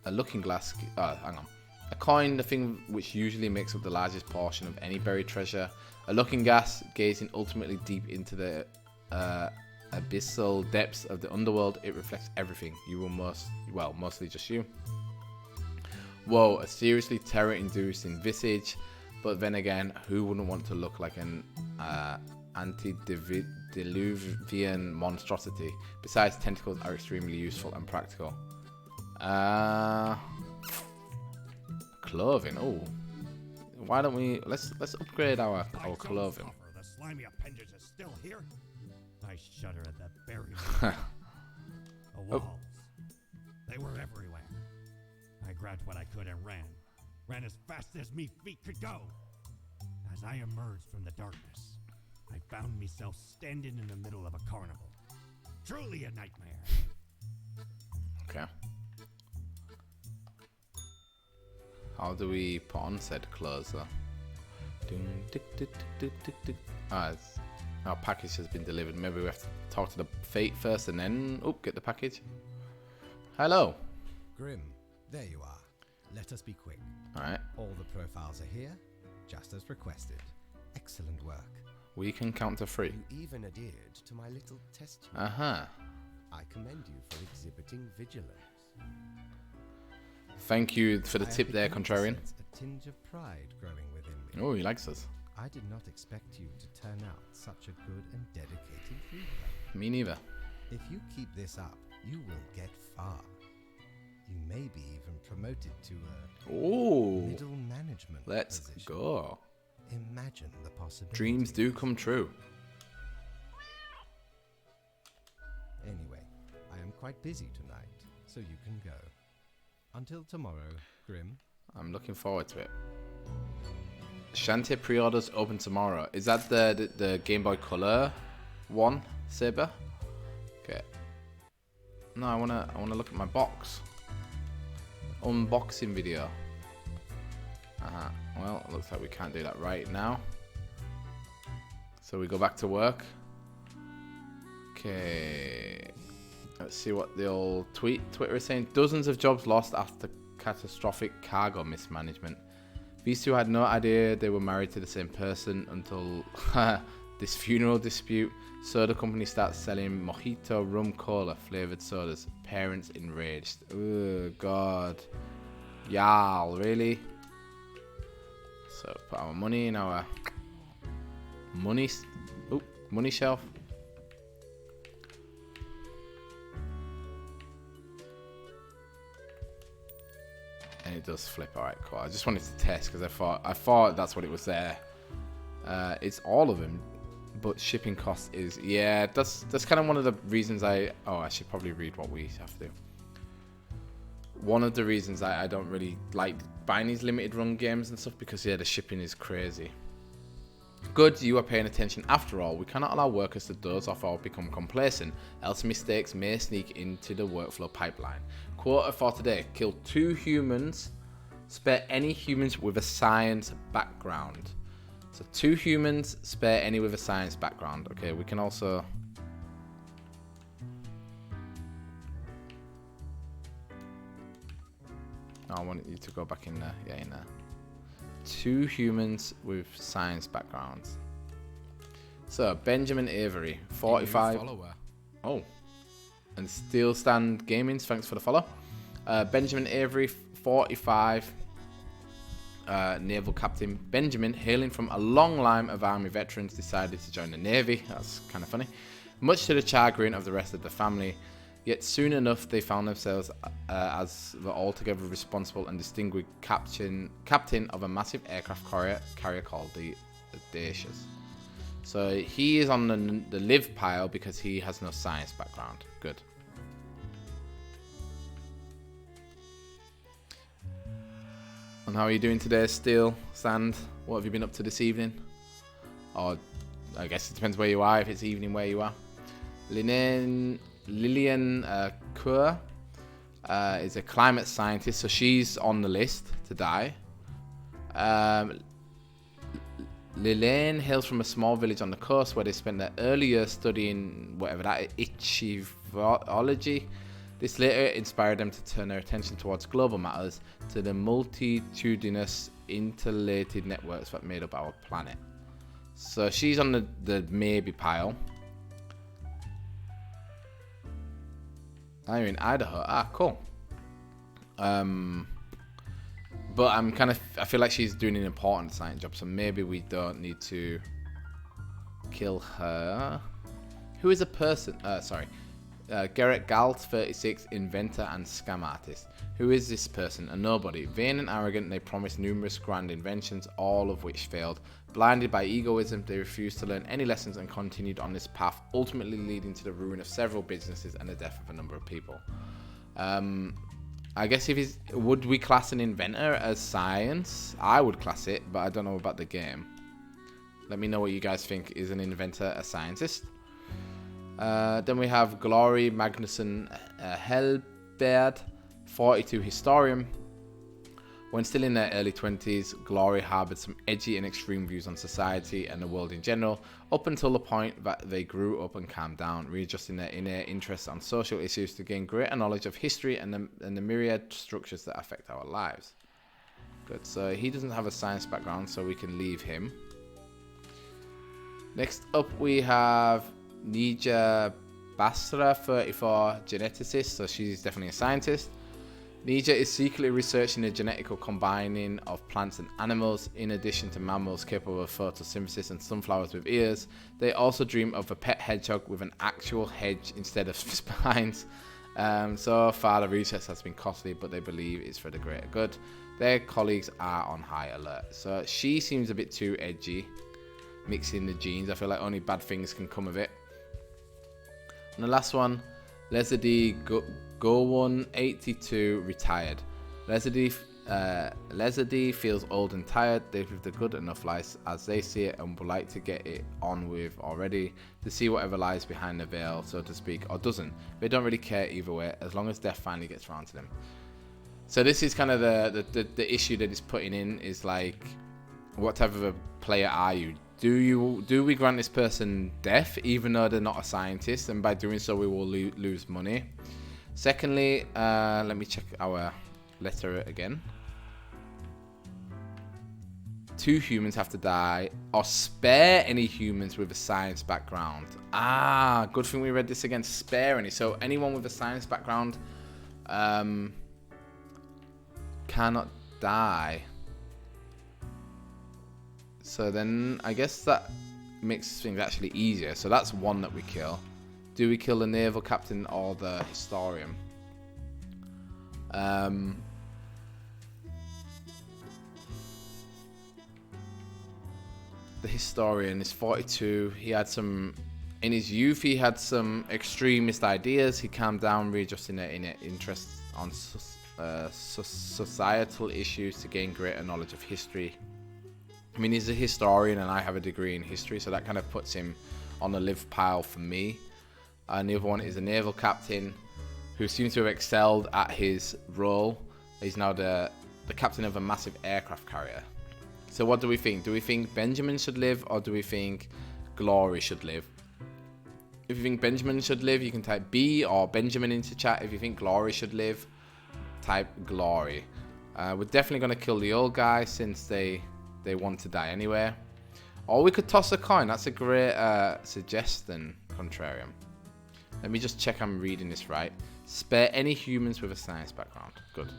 A looking glass. Oh, hang on. A coin, the thing which usually makes up the largest portion of any buried treasure. A looking glass, gazing ultimately deep into the abyssal depths of the underworld. It reflects everything. You will mostly just you. Whoa, a seriously terror-inducing visage. But then again, who wouldn't want to look like an antediluvian monstrosity? Besides, tentacles are extremely useful and practical. Clothing. Oh, why don't we let's upgrade our clothing. The slimy appendage is still here. I shudder at the very The walls. They were everywhere. I grabbed what I could and ran as fast as me feet could go. As I emerged from the darkness, I found myself standing in the middle of a carnival. Truly a nightmare. Okay. How do we put on said clothes though? Our package has been delivered. Maybe we have to talk to the fate first and then get the package. Hello. Grim, there you are. Let us be quick. Alright. All the profiles are here, just as requested. Excellent work. We can count to 3. You even adhered to my little test tube. Uh-huh. I commend you for exhibiting vigilance. Thank you for the I tip have there, begun to Contrarian. sense a tinge of pride growing within me. Oh, he likes us. I did not expect you to turn out such a good and dedicated hero. Me neither. If you keep this up, you will get far. You may be even promoted to a Oh, middle management let's position. go. Imagine the possibilities. Dreams do come true. Anyway, I am quite busy tonight, so you can go. Until tomorrow, Grim. I'm looking forward to it. Shantae pre-orders open tomorrow. Is that the Game Boy Color one, Saber? Okay. No, I wanna look at my box. Unboxing video. Well, it looks like we can't do that right now. So we go back to work. Okay. Let's see what the old Twitter is saying. Dozens of jobs lost after catastrophic cargo mismanagement. These two had no idea they were married to the same person until this funeral dispute. Soda company starts selling mojito rum cola flavored sodas. Parents enraged. Oh God. Y'all, really? So put our money in our money shelf. And it does flip. Alright, cool. I just wanted to test because I thought that's what it was there. It's all of them, but shipping cost is that's kind of one of the reasons I should probably read what we have to do. One of the reasons I don't really like buying these limited run games and stuff because the shipping is crazy. Good, you are paying attention after all. We cannot allow workers to doze off or become complacent, else mistakes may sneak into the workflow pipeline. Quota for today: kill 2 humans, spare any humans with a science background. So 2 humans, spare any with a science background. Okay, we can also... I want you to go back in there. Yeah, in there. 2 humans with science backgrounds. So, Benjamin Avery, 45. Oh. And Steel Stand Gaming, thanks for the follow. Benjamin Avery, 45. Naval Captain Benjamin, hailing from a long line of Army veterans, decided to join the Navy. That's kind of funny. Much to the chagrin of the rest of the family. Yet soon enough, they found themselves as the altogether responsible and distinguished captain of a massive aircraft carrier called the Audacious. So he is on the live pile because he has no science background. Good. And how are you doing today, Steel Sand? What have you been up to this evening? Or I guess it depends where you are, if it's evening where you are. Lillian Kaur is a climate scientist, so she's on the list to die. Lillian hails from a small village on the coast where they spent their early years studying whatever that is, ichthyology. This later inspired them to turn their attention towards global matters, to the multitudinous interrelated networks that made up our planet. So she's on the maybe pile. I'm in Idaho. Ah, cool. But I feel like she's doing an important science job, so maybe we don't need to kill her. Who is a person? Gerrit Galt, 36, inventor and scam artist. Who is this person? A nobody. Vain and arrogant, they promised numerous grand inventions, all of which failed. Blinded by egoism, they refused to learn any lessons and continued on this path, ultimately leading to the ruin of several businesses and the death of a number of people. I guess would we class an inventor as science? I would class it, but I don't know about the game. Let me know what you guys think. Is an inventor a scientist? Then we have Glory Magnuson Helbert, 42, historian. When still in their early 20s, Glory harbored some edgy and extreme views on society and the world in general, up until the point that they grew up and calmed down, readjusting their inner interests on social issues to gain greater knowledge of history and the myriad structures that affect our lives. Good, so he doesn't have a science background, so we can leave him. Next up we have Nija Basra, 34, geneticist, so she's definitely a scientist. Nija is secretly researching the genetical combining of plants and animals. In addition to mammals capable of photosynthesis and sunflowers with ears, they also dream of a pet hedgehog with an actual hedge instead of spines. So far the research has been costly, but they believe it's for the greater good. Their colleagues are on high alert. So she seems a bit too edgy, mixing the genes. I feel like only bad things can come of it. And the last one, Leslie Gowon, 82, retired. Leslie feels old and tired. They've lived a good enough life as they see it and would like to get it on with already, to see whatever lies behind the veil, so to speak, or doesn't. They don't really care either way, as long as death finally gets around to them. So this is kind of the issue that it's putting in, is like, what type of a player are you? Do we grant this person death even though they're not a scientist, and by doing so we will lose money? Secondly, let me check our letter again. 2 humans have to die, or spare any humans with a science background. Ah, good thing we read this again. Spare any. So anyone with a science background cannot die. So then I guess that makes things actually easier. So that's one that we kill. Do we kill the naval captain or the historian? The historian is 42. He had some, in his youth, he had some extremist ideas. He calmed down, readjusting their inner interests on societal issues to gain greater knowledge of history. I mean, he's a historian and I have a degree in history, so that kind of puts him on the live pile for me. And the other one is a naval captain who seems to have excelled at his role. He's now the captain of a massive aircraft carrier. So what do we think? Do we think Benjamin should live, or do we think Glory should live? If you think Benjamin should live, you can type B or Benjamin into chat. If you think Glory should live, type Glory. We're definitely going to kill the old guy since they want to die anyway. Or we could toss a coin. That's a great suggestion, Contrarian. Let me just check I'm reading this right. Spare any humans with a science background. Good.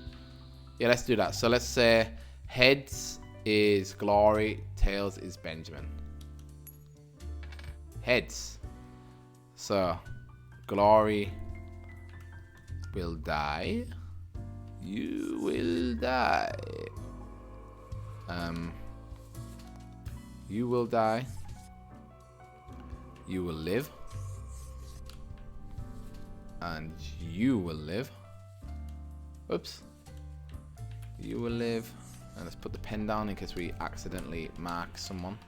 Yeah, let's do that. So let's say heads is Glory, tails is Benjamin. Heads. So Glory will die. You will die. You will die. You will live. And you will live. Oops. You will live. And let's put the pen down in case we accidentally mark someone.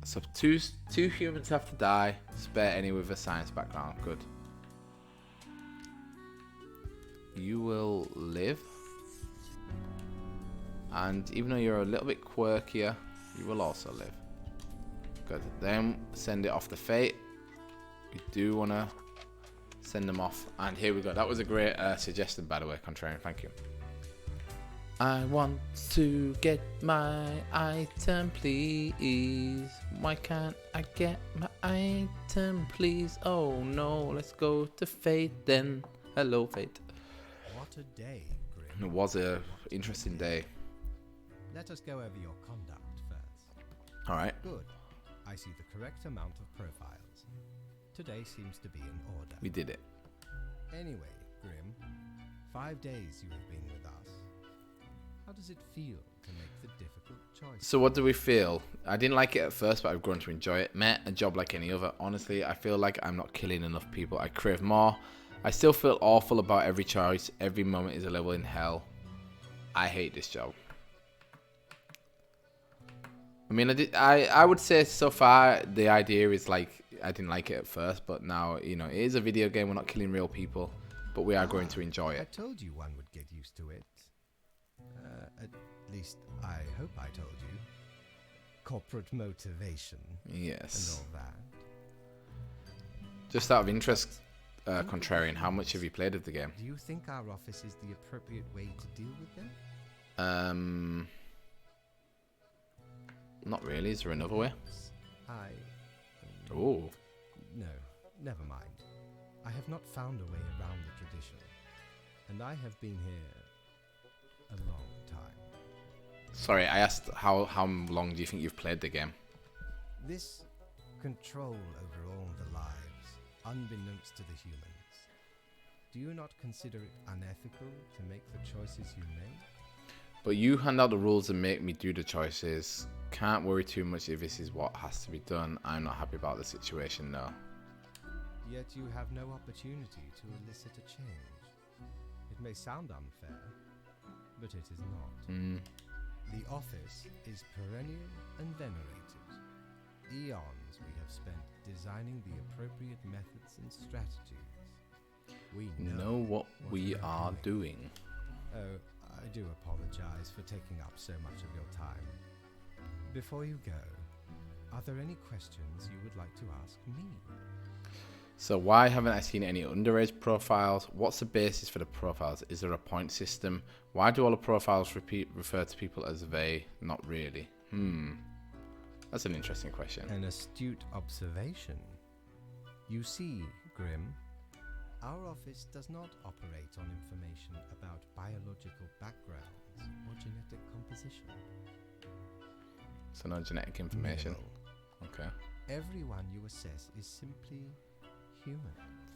So two humans have to die. Spare any with a science background. Good. You will live. And even though you're a little bit quirkier, you will also live. Good. Then send it off to fate. We do want to Send them off. And here we go. That was a great suggestion, by the way, Contrarian. Thank you. I want to get my item, please. Why can't I get my item, please? Oh no, let's go to Fate then. Hello, Fate. What a day, It Grim. was a interesting day. Let us go over your conduct first. All right. Good. I see the correct amount of profiles. Today seems to be in order. We did it. Anyway, Grim, 5 days you have been with us. How does it feel to make the difficult choice? So what do we feel? I didn't like it at first, but I've grown to enjoy it. Meh, a job like any other. Honestly, I feel like I'm not killing enough people. I crave more. I still feel awful about every choice. Every moment is a level in hell. I hate this job. I mean, I would say so far the idea is like I didn't like it at first, but now, you know, it is a video game. We're not killing real people, but we are going to enjoy I it. told you one would get used to it. At least, I hope I told you. Corporate motivation and Yes. all that. Just out of interest, Contrarian, how much have you played of the game? Do you think our office is the appropriate way to deal with them? Not really. Is there another way? I... Oh. No, never mind. I have not found a way around the tradition. And I have been here a long time. Sorry, I asked how long do you think you've played the game? This control over all the lives, unbeknownst to the humans. Do you not consider it unethical to make the choices you make? But you hand out the rules and make me do the choices. Can't worry too much if this is what has to be done. I'm not happy about the situation, no. Yet you have no opportunity to elicit a change. It may sound unfair, but it is not. The office is perennial and venerated. Eons we have spent designing the appropriate methods and strategies. We Know what we are doing. Oh, I do apologize for taking up so much of your time. Before you go, are there any questions you would like to ask me? So why haven't I seen any underage profiles? What's the basis for the profiles? Is there a point system? Why do all the profiles refer to people as they? Not really. That's an interesting question. An astute observation. You see, Grim, our office does not operate on information about biological backgrounds or genetic composition. So no genetic information. Minimal. Okay, Everyone you assess is simply human.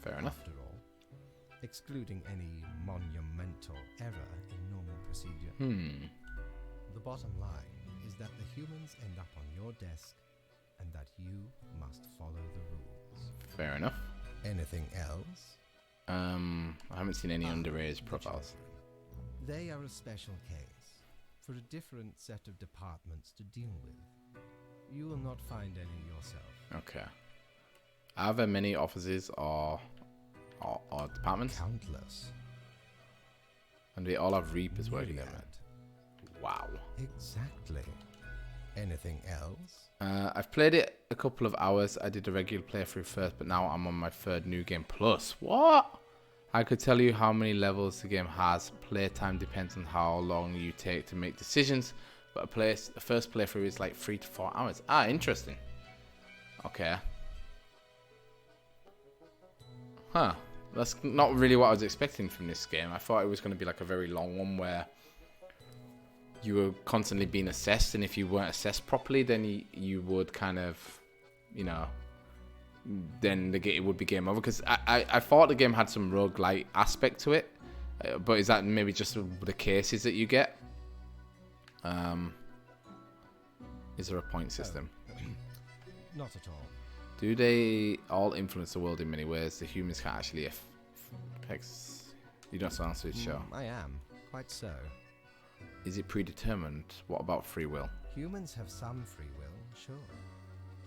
fair enough. After all, excluding any monumental error in normal procedure. The bottom line is that the humans end up on your desk and that you must follow the rules. Fair enough. Anything else? I haven't seen any underage The profiles. children. They are a special case, for a different set of departments to deal with. You will not find any yourself. Okay. Are there many offices or departments? Countless. And they all have Reapers working Myriad. there. Wow. Exactly. Anything else? I've played it a couple of hours. I did a regular playthrough first, but now I'm on my third New Game Plus. What? I could tell you how many levels the game has. Playtime depends on how long you take to make decisions, but the first playthrough is like 3 to 4 hours. Ah, interesting. Okay. Huh. That's not really what I was expecting from this game. I thought it was going to be like a very long one where you were constantly being assessed, and if you weren't assessed properly, then you would kind of, you know, then it would be game over. Because I thought the game had some roguelike aspect to it, but is that maybe just the cases that you get? Is there a point system? Not at all. Do they all influence the world in many ways? The humans can't actually affect. You don't answer the show. I am. Quite so. Is it predetermined? What about free will? Humans have some free will, sure.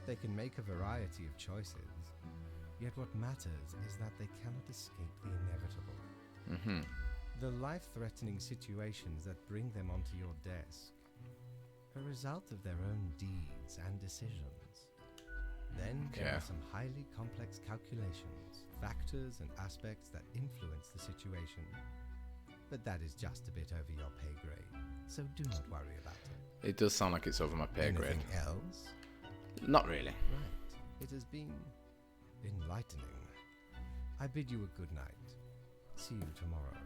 They can make a variety of choices. Yet what matters is that they cannot escape the inevitable. The life-threatening situations that bring them onto your desk are a result of their own deeds and decisions. Then there Okay. are some highly complex calculations factors and aspects that influence the situation. But that is just a bit over your pay grade, so do not worry about it. It does sound like it's over my pay grade. Anything else? Not really. Right. It has been enlightening. I bid you a good night. See you tomorrow.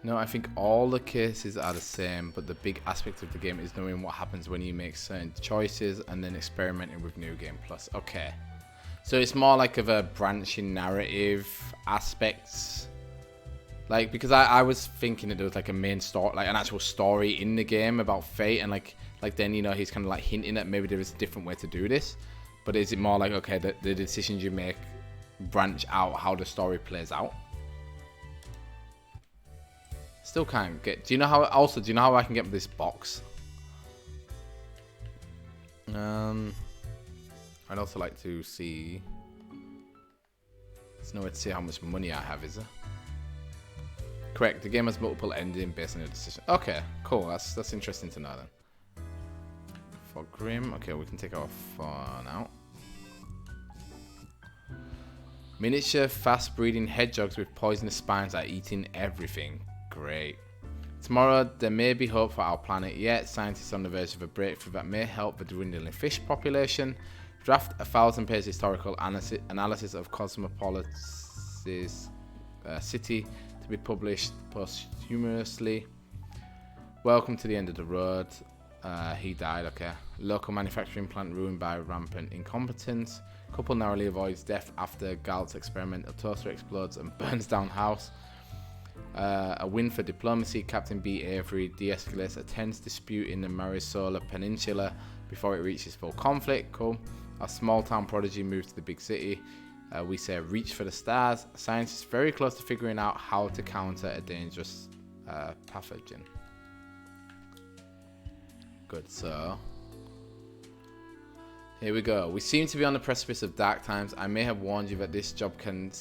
No, I think all the cases are the same, but the big aspect of the game is knowing what happens when you make certain choices and then experimenting with New Game Plus. Okay. So it's more like of a branching narrative aspects. Like, because I was thinking that there was like a main story, like an actual story in the game about fate, and like then, you know, he's kind of like hinting at maybe there is a different way to do this. But is it more like, okay, the decisions you make branch out how the story plays out? Still can't get. Do you know how I can get this box? I'd also like to see. There's no way to see how much money I have, is there? Correct. The game has multiple endings based on your decision. Okay, cool. That's interesting to know then. For Grim, okay, we can take our phone out. Miniature, fast-breeding hedgehogs with poisonous spines are eating everything. Great. Tomorrow, there may be hope for our planet, yet scientists are on the verge of a breakthrough that may help the dwindling fish population. Draft 1,000-page historical analysis of Cosmopolis' city to be published posthumously. Welcome to the end of the road. He died, okay. Local manufacturing plant ruined by rampant incompetence. Couple narrowly avoids death after Galt's experimental toaster explodes and burns down house. A win for diplomacy. Captain B. Avery de-escalates a tense dispute in the Marisola Peninsula before it reaches full conflict. Cool. A small town prodigy moves to the big city. We say reach for the stars. Scientists very close to figuring out how to counter a dangerous pathogen. Good, so here we go. We seem to be on the precipice of dark times. I may have warned you that this job can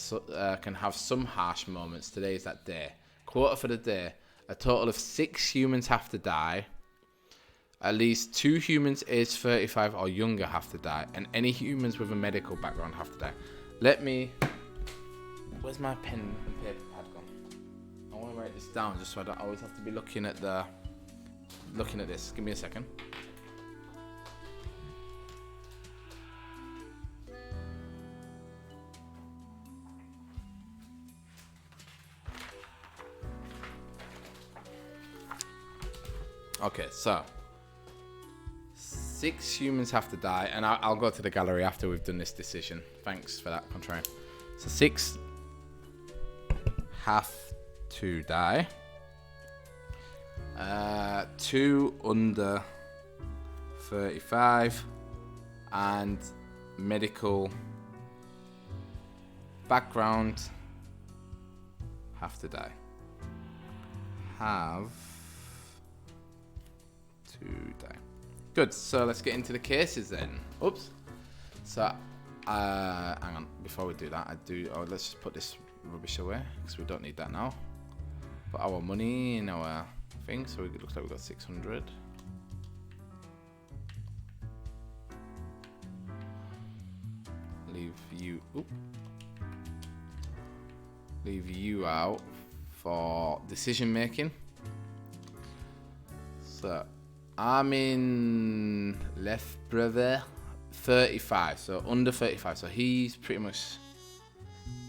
have some harsh moments. Today is that day. Quota for the day. A total of 6 humans have to die. At least 2 humans aged 35 or younger have to die. And any humans with a medical background have to die. Let me... Where's my pen and paper pad gone? I want to write this down just so I don't always have to be looking at this. Give me a second. Okay, so 6 humans have to die, and I'll go to the gallery after we've done this decision. Thanks for that, Contrarian. So 6 have to die. 2 under 35 and medical background have to die. Have to die. Good, so let's get into the cases then. Oops. So, hang on, before we do that, let's just put this rubbish away, because we don't need that now. Put our money in our thing, so it looks like we've got 600. Leave you out for decision making. So, Armin Lefbrother, 35, so under 35, so he's pretty much,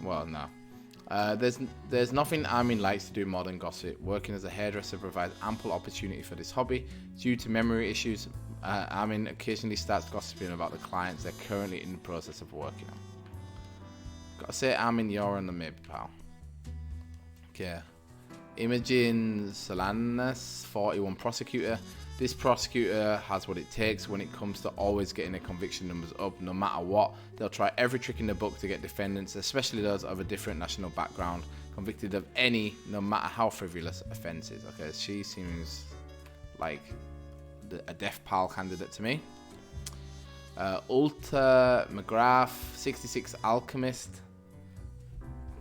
well, no. There's nothing Armin likes to do more than gossip. Working as a hairdresser provides ample opportunity for this hobby. Due to memory issues, Armin occasionally starts gossiping about the clients they're currently in the process of working on. Gotta say, Armin, you're on the maybe, pal. Okay. Imogen Solanas, 41, prosecutor. This prosecutor has what it takes when it comes to always getting their conviction numbers up no matter what. They'll try every trick in the book to get defendants, especially those of a different national background, convicted of any, no matter how frivolous, offences. Okay, she seems like a death pal candidate to me. Ulta McGrath, 66, alchemist.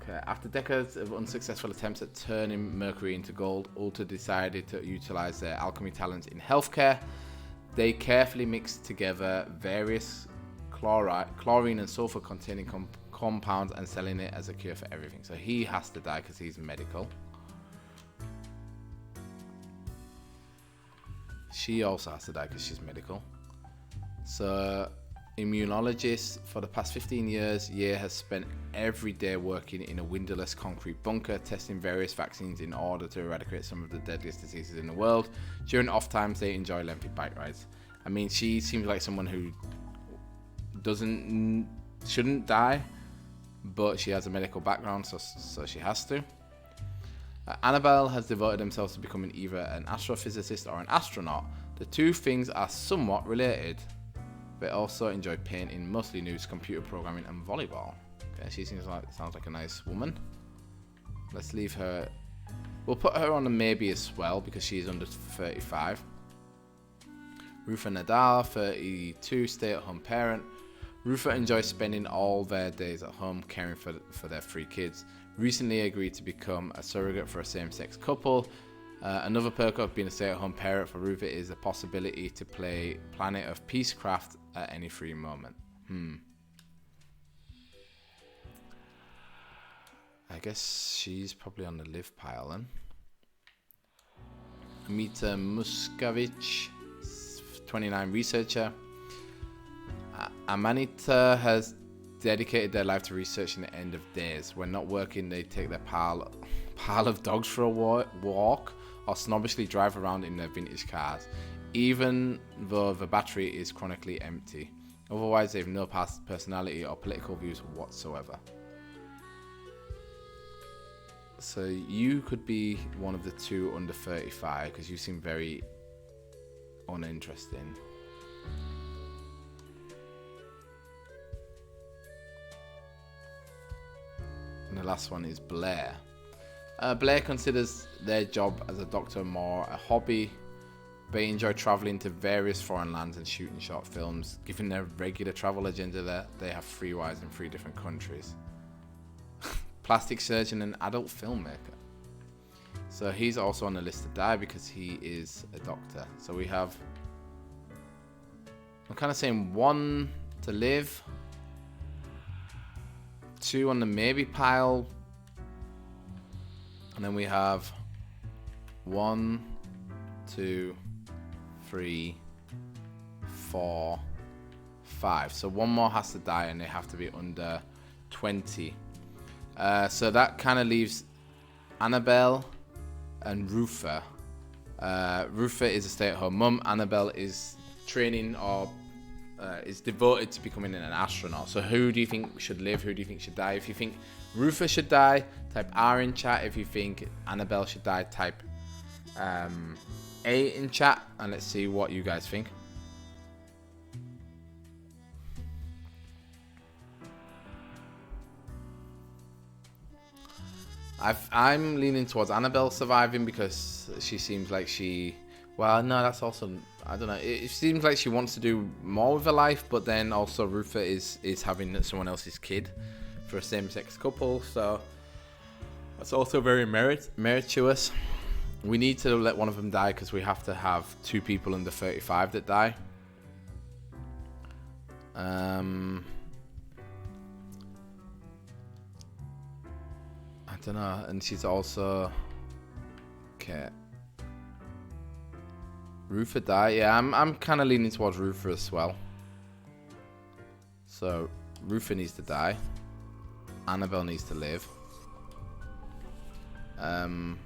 Okay, after decades of unsuccessful attempts at turning mercury into gold, Ulta decided to utilize their alchemy talents in healthcare. They carefully mixed together various chlorine and sulfur containing compounds and selling it as a cure for everything. So he has to die because he's medical. She also has to die because she's medical. So immunologist for the past 15 years, Ye has spent every day working in a windowless concrete bunker, testing various vaccines in order to eradicate some of the deadliest diseases in the world. During off times, they enjoy lengthy bike rides. I mean, she seems like someone who shouldn't die, but she has a medical background, so she has to. Annabelle has devoted themselves to becoming either an astrophysicist or an astronaut. The two things are somewhat related. They also enjoy painting, mostly nudes, computer programming, and volleyball. Okay, she sounds like a nice woman. Let's leave her. We'll put her on a maybe as well because she's under 35. Rufa Nadal, 32, stay-at-home parent. Rufa enjoys spending all their days at home caring for their 3 kids. Recently agreed to become a surrogate for a same-sex couple. Another perk of being a stay-at-home parent for Rufa is the possibility to play Planet of Peacecraft at any free moment. I guess she's probably on the live pile then. Amita Muscovich, 29, researcher. Amanita has dedicated their life to researching the end of days. When not working, they take their pile of dogs for a walk or snobbishly drive around in their vintage cars, even though the battery is chronically empty. Otherwise, they have no past personality or political views whatsoever. So you could be one of the 2 under 35 because you seem very uninteresting. And the last one is Blair. Blair considers their job as a doctor more a hobby. They enjoy traveling to various foreign lands and shooting short films. Given their regular travel agenda, they have 3 wives in 3 different countries. Plastic surgeon and adult filmmaker. So he's also on the list to die because he is a doctor. So we have, I'm kind of saying 1 to live, 2 on the maybe pile, and then we have 1, 2, 3, 4, 5. So 1 more has to die and they have to be under 20. So that kind of leaves Annabelle and Rufa. Rufa is a stay-at-home mum. Annabelle is training or is devoted to becoming an astronaut. So who do you think should live? Who do you think should die? If you think Rufa should die, type R in chat. If you think Annabelle should die, type A in chat, and let's see what you guys think. I'm leaning towards Annabelle surviving because she seems like she... Well, no, that's also... I don't know. It seems like she wants to do more with her life, but then also Rufa is having someone else's kid for a same-sex couple, so that's also very meritorious. We need to let one of them die because we have to have 2 people under 35 that die. I don't know, and she's also... Okay. Rufa die? Yeah, I'm kind of leaning towards Rufa as well. So, Rufa needs to die. Annabelle needs to live. Hang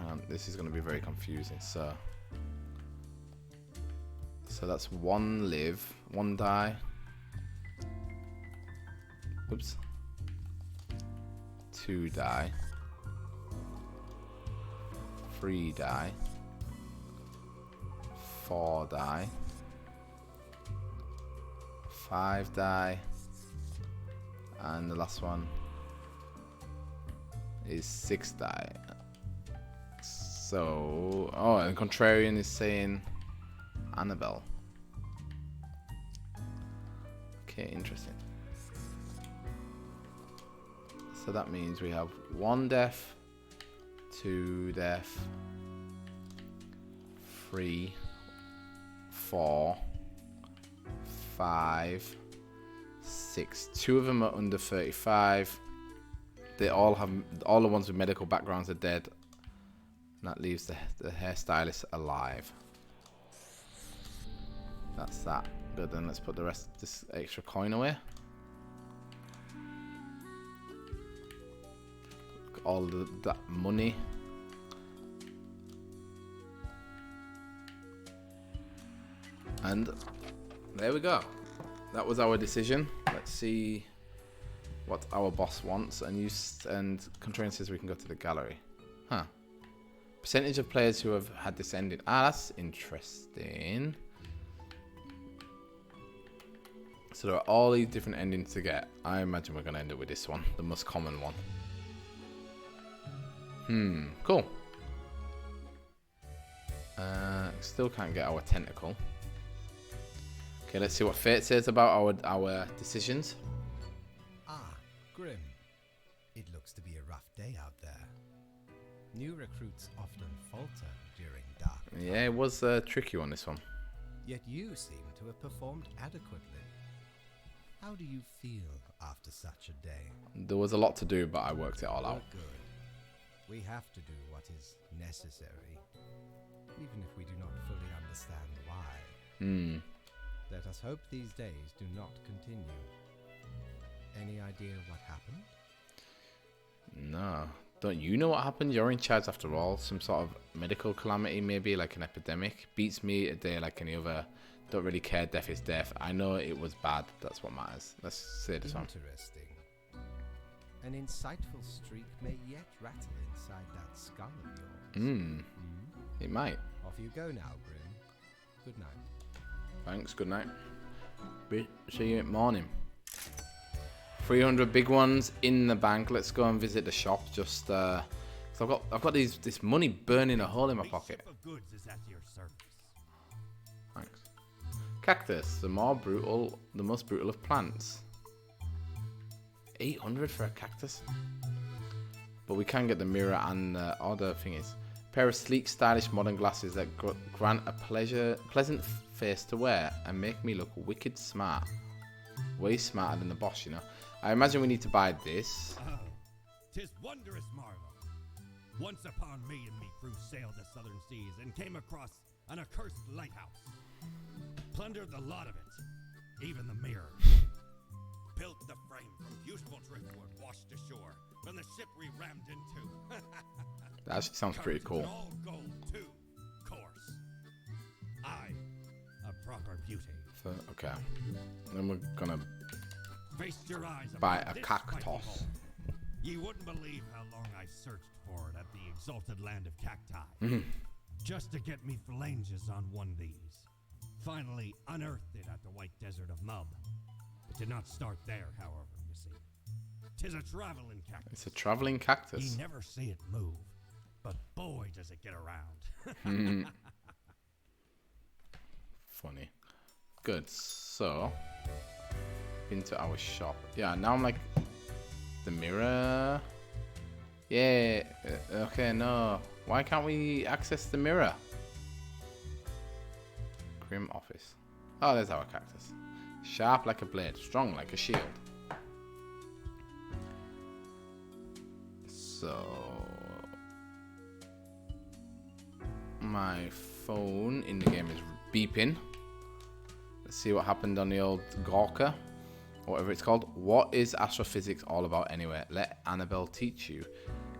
on, this is going to be very confusing. So that's 1 live, 1 die. Oops. 2 die. 3 die. 4 die. 5 die. And the last one is 6 die. So, oh, and Contrarian is saying Annabelle. Okay, interesting. So that means we have 1 death, 2 death, 3, 4, 5, 6. 2 of them are under 35. They all the ones with medical backgrounds are dead. And that leaves the hairstylist alive. That's that. Good, then let's put the rest of this extra coin away. All that money. And there we go. That was our decision. Let's see what our boss wants. And Contrarian says we can go to the gallery. Huh. Percentage of players who have had this ending. Ah, that's interesting. So there are all these different endings to get. I imagine we're going to end up with this one, the most common one. Cool. Still can't get our tentacle. Okay, let's see what Fate says about our decisions. Ah, Grim. It looks to be a rough day out there. New recruits often falter during dark. Yeah, it was a tricky one, this one. Yet you seem to have performed adequately. How do you feel after such a day? There was a lot to do, but I worked it all out. Good. We have to do what is necessary, even if we do not fully understand why. Let us hope these days do not continue. Any idea what happened? No. Don't you know what happened? You're in charge after all. Some sort of medical calamity, maybe, like an epidemic. Beats me a day like any other. Don't really care. Death is death. I know it was bad. That's what matters. Let's say this one. Interesting. An insightful streak may yet rattle inside that skull of yours. It might. Off you go now, Grim. Good night. Thanks. Good night. See you at morning. 300 big ones in the bank. Let's go and visit the shop. Just so I've got this money burning a hole in my pocket. Ship of goods is at your service. Thanks. Cactus, the most brutal of plants. 800 for a cactus. But we can get the mirror and the other thing is a pair of sleek, stylish, modern glasses that grant a pleasant face to wear and make me look wicked smart. Way smarter than the boss, you know. I imagine we need to buy this. Oh, 'tis wondrous marvel. Once upon me and me crew sailed the southern seas and came across an accursed lighthouse. Plundered the lot of it, even the mirror. Built the frame from beautiful driftwood washed ashore from the ship we rammed into. That actually sounds pretty cool. All gold too, course. I, a proper beauty. So, okay. Then we're gonna Feast your eyes buy upon a this cactus. mighty hole. You wouldn't believe how long I searched for it at the exalted land of cacti. Just to get me phalanges on one of these. Finally unearthed it at the White Desert of Mub. It did not start there, however, you see. 'Tis a traveling cactus. It's a traveling cactus. You never see it move, but boy does it get around. Funny. Good. So, into our shop. Yeah, now I'm like, the mirror. Yeah. Okay, no. Why can't we access the mirror? Grim office. Oh, there's our cactus. Sharp like a blade, strong like a shield. So, my phone in the game is beeping. Let's see what happened on the old Gorka, or whatever it's called. What is astrophysics all about anyway? Let Annabelle teach you.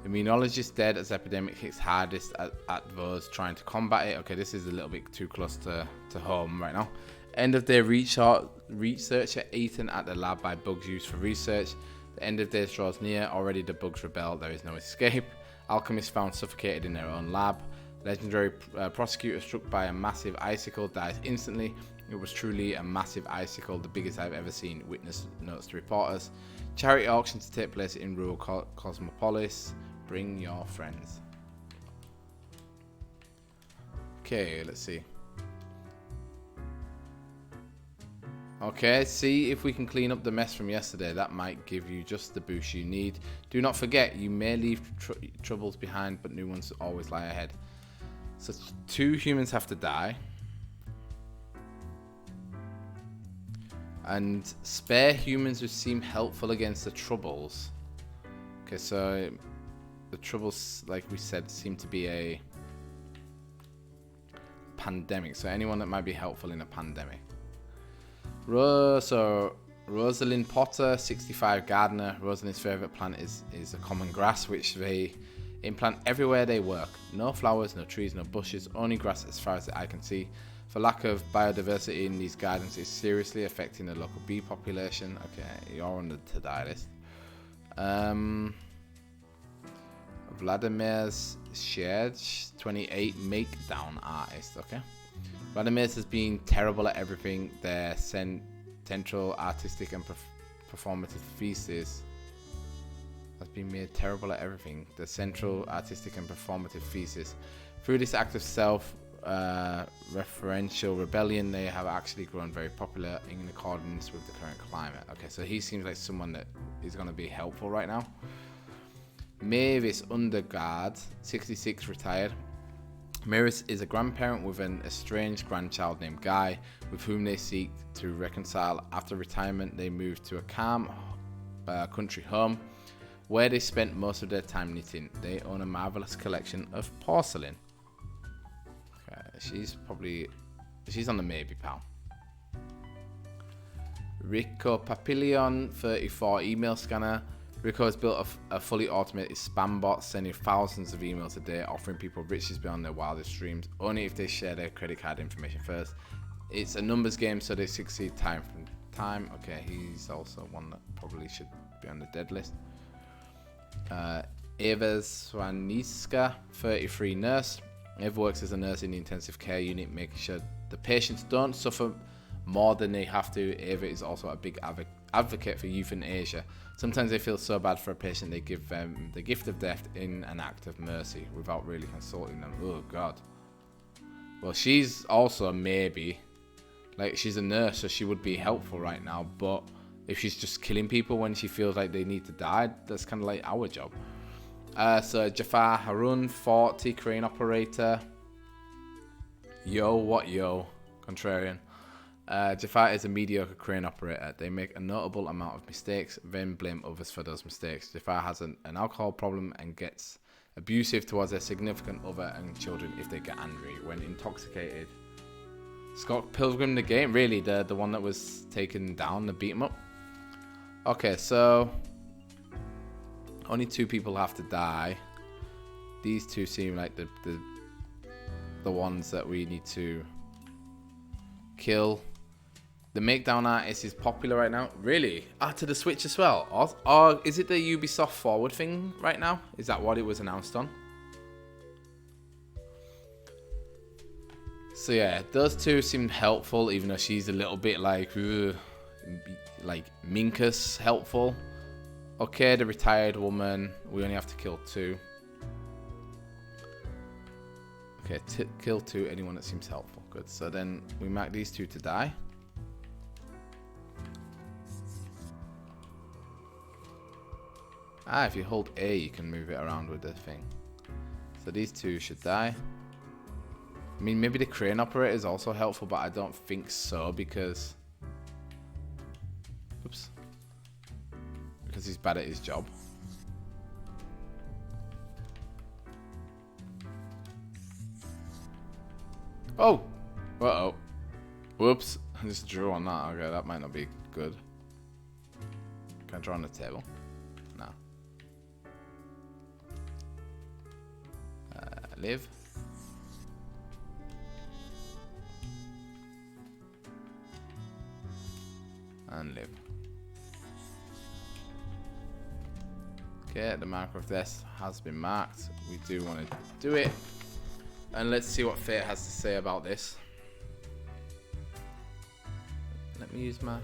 Immunologist dead as epidemic hits hardest at those trying to combat it. Okay, this is a little bit too close to home right now. End of day researcher eaten at the lab by bugs used for research. The end of day draws near. Already the bugs rebel. There is no escape. Alchemist found suffocated in their own lab. Legendary prosecutor struck by a massive icicle dies instantly. It was truly a massive icicle, the biggest I've ever seen. Witness notes to reporters. Charity auction to take place in rural Cosmopolis. Bring your friends. Okay, let's see. Okay, see if we can clean up the mess from yesterday. That might give you just the boost you need. Do not forget, you may leave troubles behind, but new ones always lie ahead. So 2 humans have to die. And spare humans who seem helpful against the troubles. Okay, so the troubles, like we said, seem to be a pandemic. So anyone that might be helpful in a pandemic. So Rosalind Potter, 65, gardener. Rosalind's favourite plant is a common grass, which they implant everywhere they work. No flowers, no trees, no bushes, only grass as far as the eye can see. For lack of biodiversity in these gardens is seriously affecting the local bee population. Okay, you're on the to-die list. Vladimir's shared 28 make-down artist. Okay, Vladimir's has been terrible at everything. Their central artistic and performative thesis has been made terrible at everything. The central artistic and performative thesis. Through this act of referential rebellion, they have actually grown very popular in accordance with the current climate. Okay, so he seems like someone that is going to be helpful right now. Mavis Undergard, 66, retired. Mavis is a grandparent with an estranged grandchild named Guy, with whom they seek to reconcile. After retirement, they moved to a calm country home where they spent most of their time knitting. They own a marvelous collection of porcelain. She's on the maybe, pal. Rico Papillon, 34, email scanner. Rico has built a fully automated spam bot, sending thousands of emails a day, offering people riches beyond their wildest dreams, only if they share their credit card information first. It's a numbers game, so they succeed time from time. Okay, he's also one that probably should be on the dead list. Eva Swaniska, 33, nurse. Eva works as a nurse in the intensive care unit, making sure the patients don't suffer more than they have to. Eva is also a big advocate for euthanasia. Sometimes they feel so bad for a patient they give them the gift of death in an act of mercy without really consulting them. Oh God. Well, she's also a maybe. Like, she's a nurse, so she would be helpful right now, but if she's just killing people when she feels like they need to die, that's kind of like our job. So Jafar Harun, 40, crane operator. Yo, what yo? Contrarian. Jafar is a mediocre crane operator. They make a notable amount of mistakes, then blame others for those mistakes. Jafar has an alcohol problem and gets abusive towards their significant other and children if they get angry when intoxicated. Scott Pilgrim, the game, really, the one that was taken down, the beat 'em up. Okay, so only 2 people have to die. These 2 seem like the ones that we need to kill. The Makedown artist is popular right now. Really? To the Switch as well? Or is it the Ubisoft Forward thing right now? Is that what it was announced on? So yeah, those 2 seem helpful, even though she's a little bit like Minkus helpful. Okay, the retired woman. We only have to kill 2. Okay, kill 2, anyone that seems helpful. Good, so then we mark these 2 to die. If you hold A, you can move it around with the thing. So these 2 should die. I mean, maybe the crane operator is also helpful, but I don't think so because... Oops. Because he's bad at his job. Oh! Uh-oh. Whoops. I just drew on that. Okay, that might not be good. Can I draw on the table? No. Live. And live. Okay, the marker of death has been marked. We do want to do it. And let's see what Fate has to say about this. Let me use my...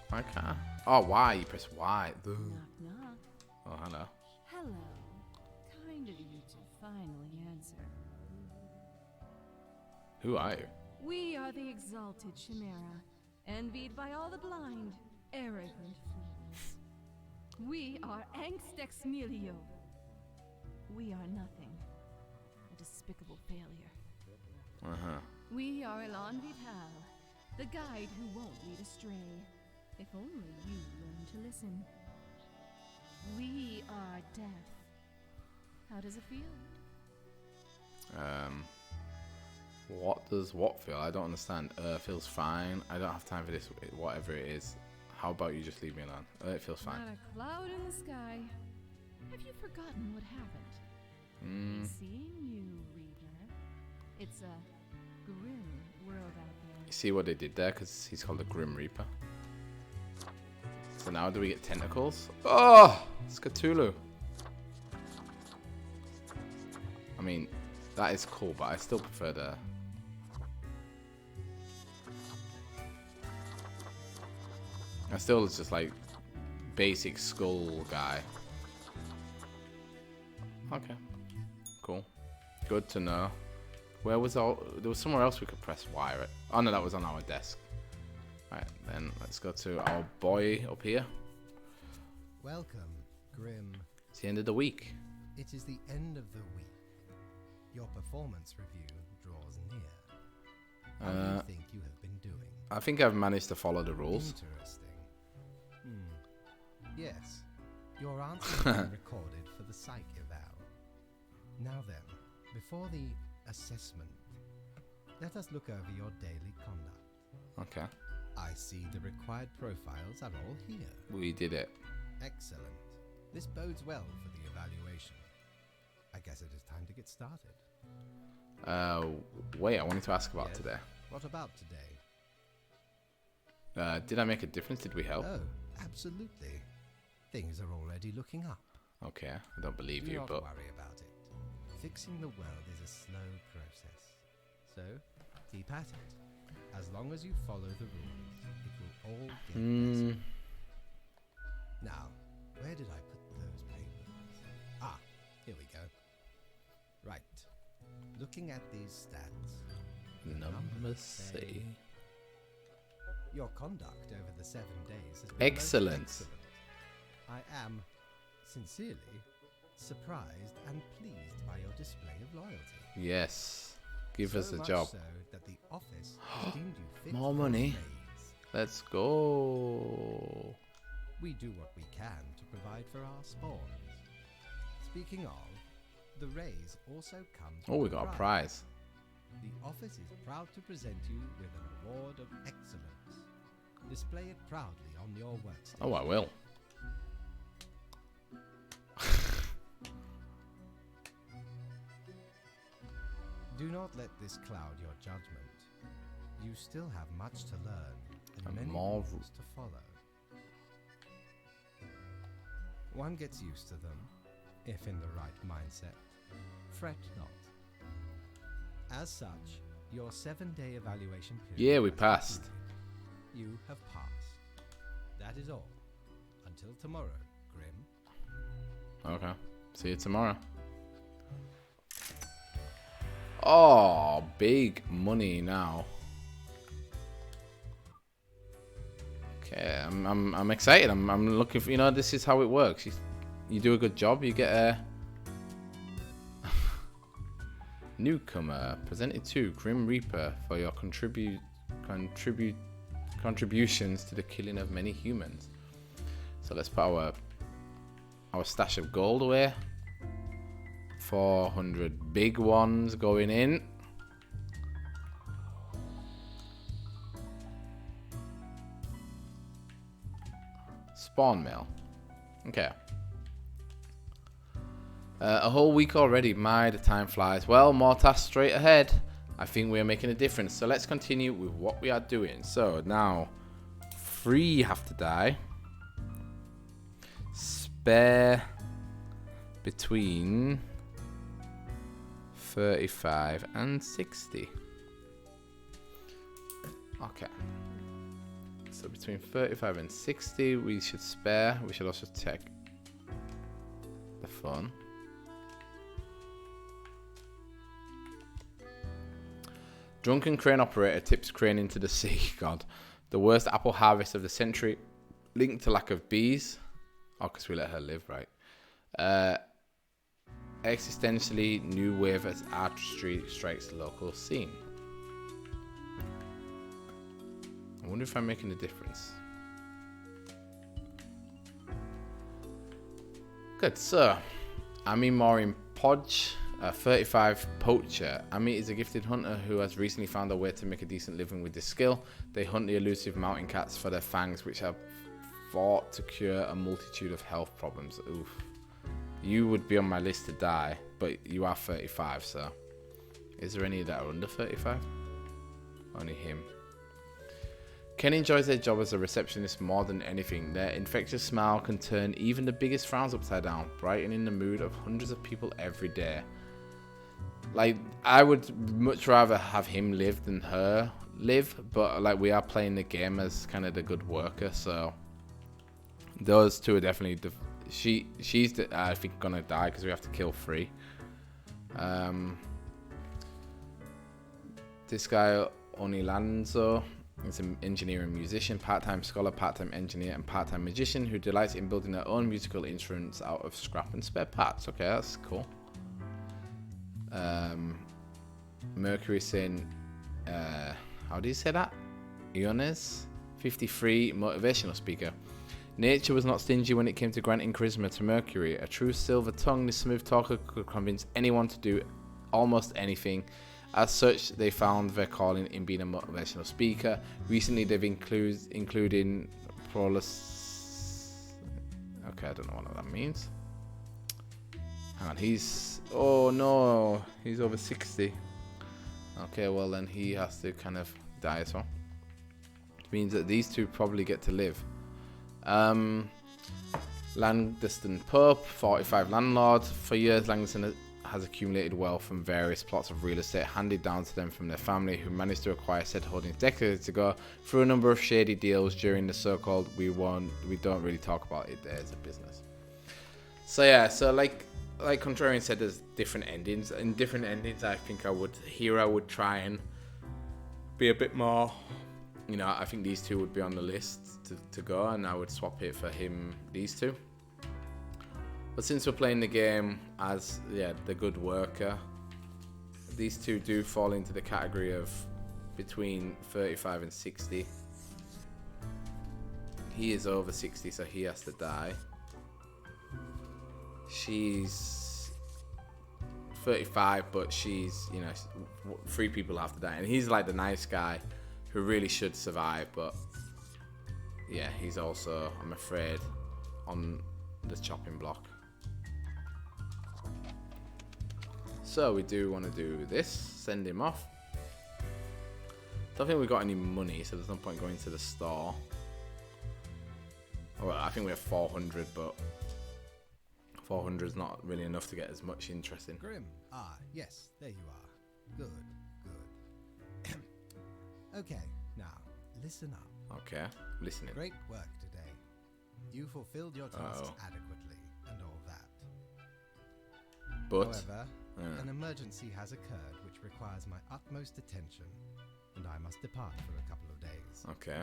Why can't I? Oh, Y. You press Y. Knock, knock. Oh, hello. Hello. Kind of you to finally answer. Who are you? We are the exalted Chimera, envied by all the blind, arrogant fools. We are Angst Ex Nihilo. We are nothing. A despicable failure. Uh-huh. We are Elan Vital, The guide who won't lead astray. If only you learn to listen. We are deaf. How does it feel? What does what feel? I don't understand. Feels fine. I don't have time for this. Whatever it is. How about you just leave me alone? It feels fine. Not a cloud in the sky. Have you forgotten what happened? Be seeing you, Reaper. It's a grim world out there. You see what they did there? Because he's called the Grim Reaper. So now do we get tentacles? Oh! It's Cthulhu. I mean, that is cool, but I still prefer the... I still just like basic skull guy. Okay. Cool. Good to know. Where was all... There was somewhere else we could press Y, right? Oh no, that was on our desk. Right, then let's go to our boy up here. Welcome, Grim. It's the end of the week. It is the end of the week. Your performance review draws near. How do you think you have been doing? I think I've managed to follow the rules. Interesting. Yes. Your answer has been recorded for the psych eval. Now then, before the assessment, let us look over your daily conduct. Okay. I see the required profiles are all here. We did it. Excellent. This bodes well for the evaluation. I guess it is time to get started. Wait, I wanted to ask about Yes. today. What about today? Did I make a difference? Did we help? Oh, absolutely. Things are already looking up. Okay, I don't believe Do you, not but worry about it. Fixing the world is a slow process. So, keep at it. As long as you follow the rules, it will all get better. Now, where did I put those papers? Ah, here we go. Right. Looking at these stats, the numbers say your conduct over the 7 days has been Excellent. most excellent. I am, sincerely, surprised and pleased by your display of loyalty. yes. Give So us a much job. so that the office has deemed you fit More for a money. raise. Let's go. We do what we can to provide for our spawns. Speaking of, the raise also comes Oh, we with got a prize. The office is proud to present you with an award of excellence. Display it proudly on your workstation. Oh, I will. Do not let this cloud your judgment. You still have much to learn and And many more rules to follow. One gets used to them, if in the right mindset. Fret not. As such, your 7-day evaluation period. Yeah, we has passed. concluded. You have passed. That is all. Until tomorrow, Grim. Okay. See you tomorrow. Oh, big money now. Okay, I'm excited. I'm looking for, this is how it works. You do a good job, you get a newcomer presented to Grim Reaper for your contributions to the killing of many humans. So let's put our stash of gold away. 400 big ones going in. Spawn mail. Okay. A whole week already. My, the time flies. Well, more tasks straight ahead. I think we are making a difference. So let's continue with what we are doing. So now, 3 have to die. Spare between 35 and 60. Okay. So between 35 and 60, we should spare. We should also check the fun. Drunken crane operator tips crane into the sea. God. The worst apple harvest of the century. Linked to lack of bees. Oh, because we let her live, right? Existentially new wave as artistry strikes the local scene. wonder if I'm making a difference. Good, so Ami Morin Podge, a 35 poacher. Ami is a gifted hunter who has recently found a way to make a decent living with this skill. They hunt the elusive mountain cats for their fangs, which have thought to cure a multitude of health problems. Oof. You would be on my list to die, but you are 35, so... Is there any that are under 35? Only him. Ken enjoys their job as a receptionist more than anything. Their infectious smile can turn even the biggest frowns upside down, brightening the mood of hundreds of people every day. Like, I would much rather have him live than her live, but like we are playing the game as kind of the good worker, so those two are definitely she's I think gonna die because we have to kill 3. This guy Onilanzo is an engineer and musician, part-time scholar, part-time engineer, and part-time magician who delights in building their own musical instruments out of scrap and spare parts. Okay, that's cool. Mercury saying, how do you say that? Iones, 53, motivational speaker. Nature was not stingy when it came to granting charisma to Mercury. A true silver-tongued, this smooth talker could convince anyone to do almost anything. As such, they found their calling in being a motivational speaker. Recently, they've including Prolus. Okay, I don't know what that means. Hang on, oh no, he's over 60. Okay, well then he has to kind of die as well. Which means that these two probably get to live. Langdeston Pope, 45 landlord. For years, Langdeston has accumulated wealth from various plots of real estate handed down to them from their family, who managed to acquire said holdings decades ago through a number of shady deals during the so-called we don't really talk about it there as a business. So yeah, so like Contrarian said, there's different endings. In different endings, I think I would try and be a bit more, you know, I think these two would be on the list to go, and I would swap it for these two. But since we're playing the game as, the good worker, these two do fall into the category of between 35 and 60. He is over 60, so he has to die. She's 35, but she's, 3 people have to die. And he's like the nice guy who really should survive, but yeah, he's also, I'm afraid, on the chopping block. So we do want to do this, send him off. Don't think we've got any money, so there's no point going to the store. Well, I think we have 400, but 400 is not really enough to get as much interest in. Grim. Ah, yes, there you are. Good. Okay, now, listen up. Okay, listening. Great work today. You fulfilled your tasks adequately, and all that. But however, an emergency has occurred which requires my utmost attention, and I must depart for a couple of days. Okay.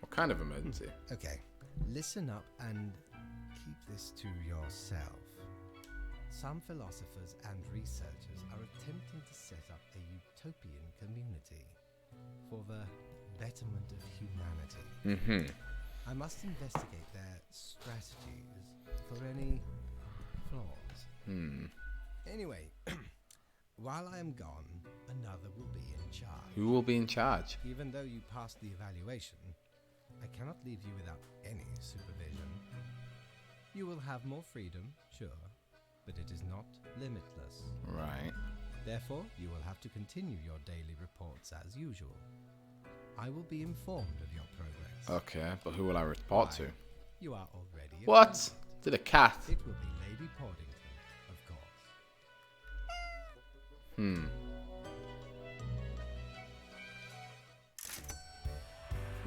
What kind of emergency? Okay, listen up and keep this to yourself. Some philosophers and researchers are attempting to set up a utopian community for the betterment of humanity. Mm-hmm. I must investigate their strategies for any flaws. Anyway, while I am gone, another will be in charge. Who will be in charge? Even though you passed the evaluation, I cannot leave you without any supervision. You will have more freedom, sure, but it is not limitless. Right. Therefore, you will have to continue your daily reports as usual. I will be informed of your progress. Okay, but who will I report to? You are already What? appointed. To the cat? It will be Lady Poddington, of course.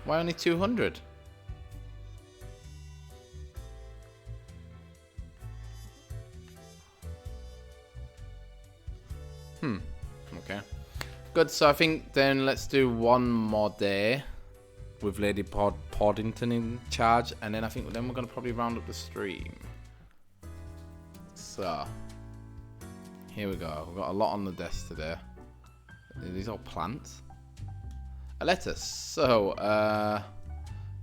Why only 200? Okay. Good, so I think then let's do one more day with Lady Poddington in charge, and then I think then we're going to probably round up the stream. So, here we go. We've got a lot on the desk today. Are these all plants? a letter. So,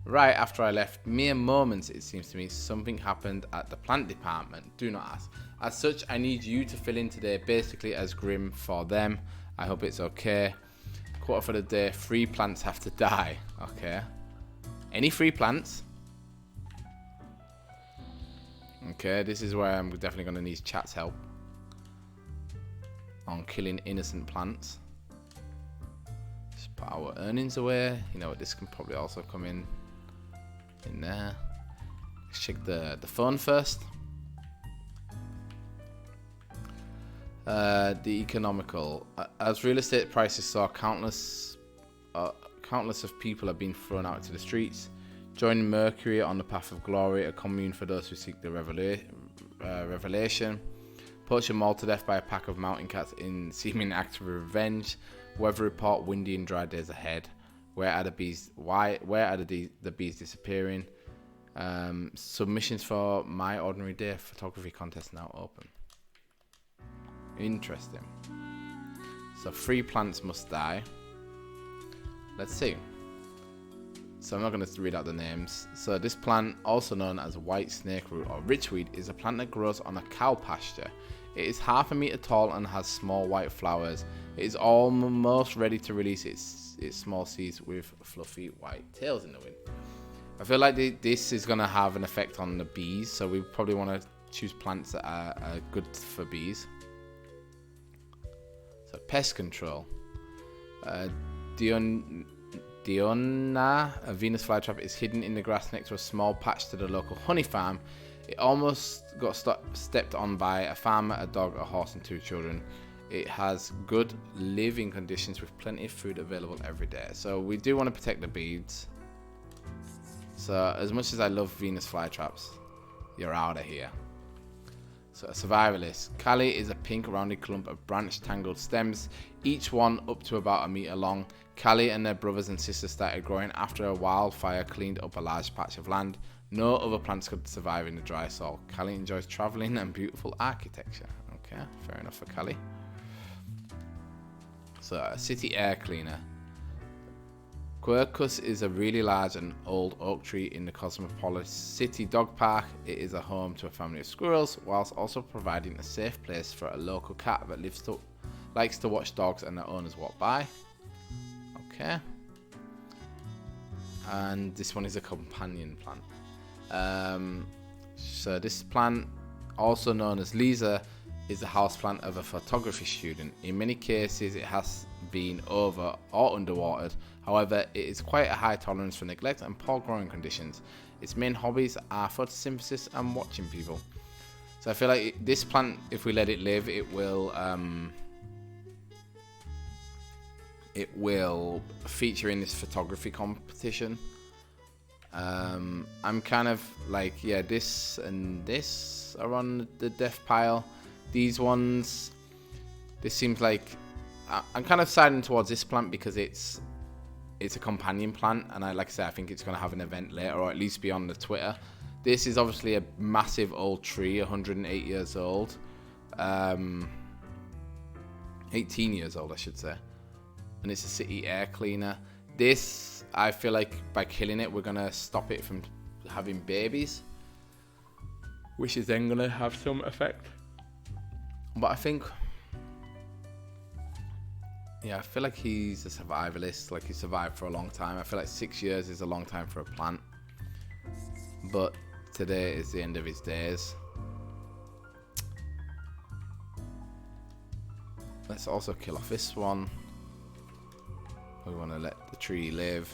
right after I left, mere moments it seems to me, something happened at the plant department. Do not ask. As such, I need you to fill in today, basically as Grim for them. I hope it's okay. Quote for the day, 3 plants have to die. Okay. Any 3 plants? Okay, this is where I'm definitely going to need chat's help on killing innocent plants. Just put our earnings away. You know what, this can probably also come in there. Let's check the phone first. The economical. As real estate prices soar, countless of people have been thrown out to the streets. Join Mercury on the path of glory, a commune for those who seek the revelation. Poached and mauled to death by a pack of mountain cats in seeming act of revenge. Weather report: windy and dry days ahead. Where are the bees? Where are the bees disappearing? Submissions for My Ordinary Day photography contest now open. Interesting. So 3 plants must die. Let's see. So I'm not going to read out the names. So this plant, also known as white snake root or richweed, is a plant that grows on a cow pasture. It is 1/2 meter tall and has small white flowers. It is almost ready to release its small seeds with fluffy white tails in the wind. I feel like this is going to have an effect on the bees, so we probably want to choose plants that are good for bees. So pest control. Diona, a Venus flytrap, is hidden in the grass next to a small patch to the local honey farm. It almost got stepped on by a farmer, a dog, a horse, and 2 children. It has good living conditions with plenty of food available every day. So we do want to protect the bees. So as much as I love Venus flytraps, you're out of here. So a survivalist. Callie is a pink rounded clump of branched tangled stems, each one up to about 1 meter long. Callie and their brothers and sisters started growing after a wildfire cleaned up a large patch of land. No other plants could survive in the dry soil. Callie enjoys travelling and beautiful architecture. Okay, fair enough for Callie. So a city air cleaner. Quercus is a really large and old oak tree in the Cosmopolis City Dog Park. It is a home to a family of squirrels, whilst also providing a safe place for a local cat that likes to watch dogs and their owners walk by. Okay. And this one is a companion plant. So this plant, also known as Lisa, is the houseplant of a photography student. In many cases, it has been over or underwatered. However, it is quite a high tolerance for neglect and poor growing conditions. Its main hobbies are photosynthesis and watching people. So I feel like this plant, if we let it live, it will feature in this photography competition. I'm kind of like, yeah, this and this are on the death pile. These ones, this seems like I'm kind of siding towards this plant because it's a companion plant, and like I said, I think it's going to have an event later, or at least be on the Twitter. This is obviously a massive old tree, 108 years old, 18 years old, I should say, and it's a city air cleaner. This, I feel like by killing it, we're going to stop it from having babies, which is then going to have some effect. But I think, yeah, I feel like he's a survivalist. Like, he survived for a long time. I feel like 6 years is a long time for a plant. But today is the end of his days. Let's also kill off this one. We want to let the tree live.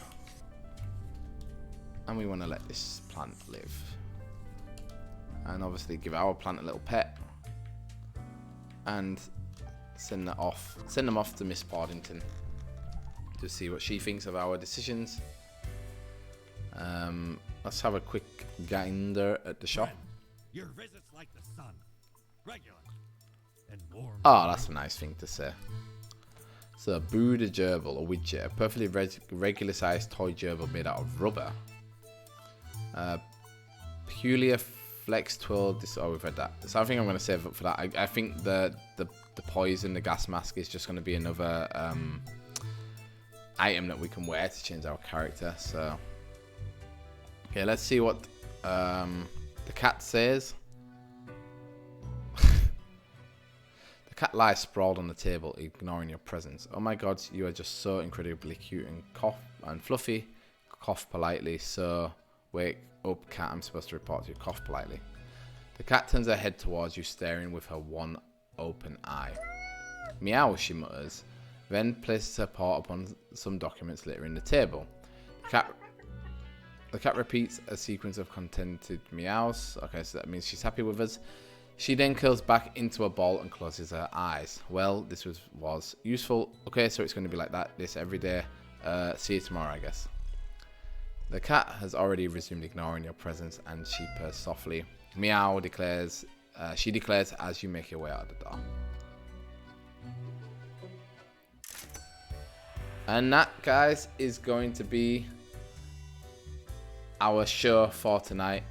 And we want to let this plant live. And obviously give our plant a little pet. And send them off to Miss Pordington to see what she thinks of our decisions. Let's have a quick gander at the shop. Your visits like the sun, regular and warm. Oh, that's a nice thing to say. So, Boo the Gerbil, a widget, a perfectly regular sized toy gerbil made out of rubber. Peculiar Flex 12. We've read that. So I think I'm going to save up for that. I think the poison, the gas mask, is just going to be another item that we can wear to change our character. So, okay, let's see what the cat says. The cat lies sprawled on the table, ignoring your presence. Oh my god, you are just so incredibly cute and fluffy. Cough politely. So, wake up, cat. I'm supposed to report to you. Cough politely. The cat turns her head towards you, staring with her one open eye. Meow, she mutters, then places her paw upon some documents littering the table. The cat repeats a sequence of contented meows. Okay, so that means she's happy with us. She then curls back into a ball and closes her eyes. Well, this was useful. Okay, so it's going to be like this every day. See you tomorrow, I guess. The cat has already resumed ignoring your presence, and she purrs softly. Meow declares. She declares as you make your way out the door. And that, guys, is going to be our show for tonight.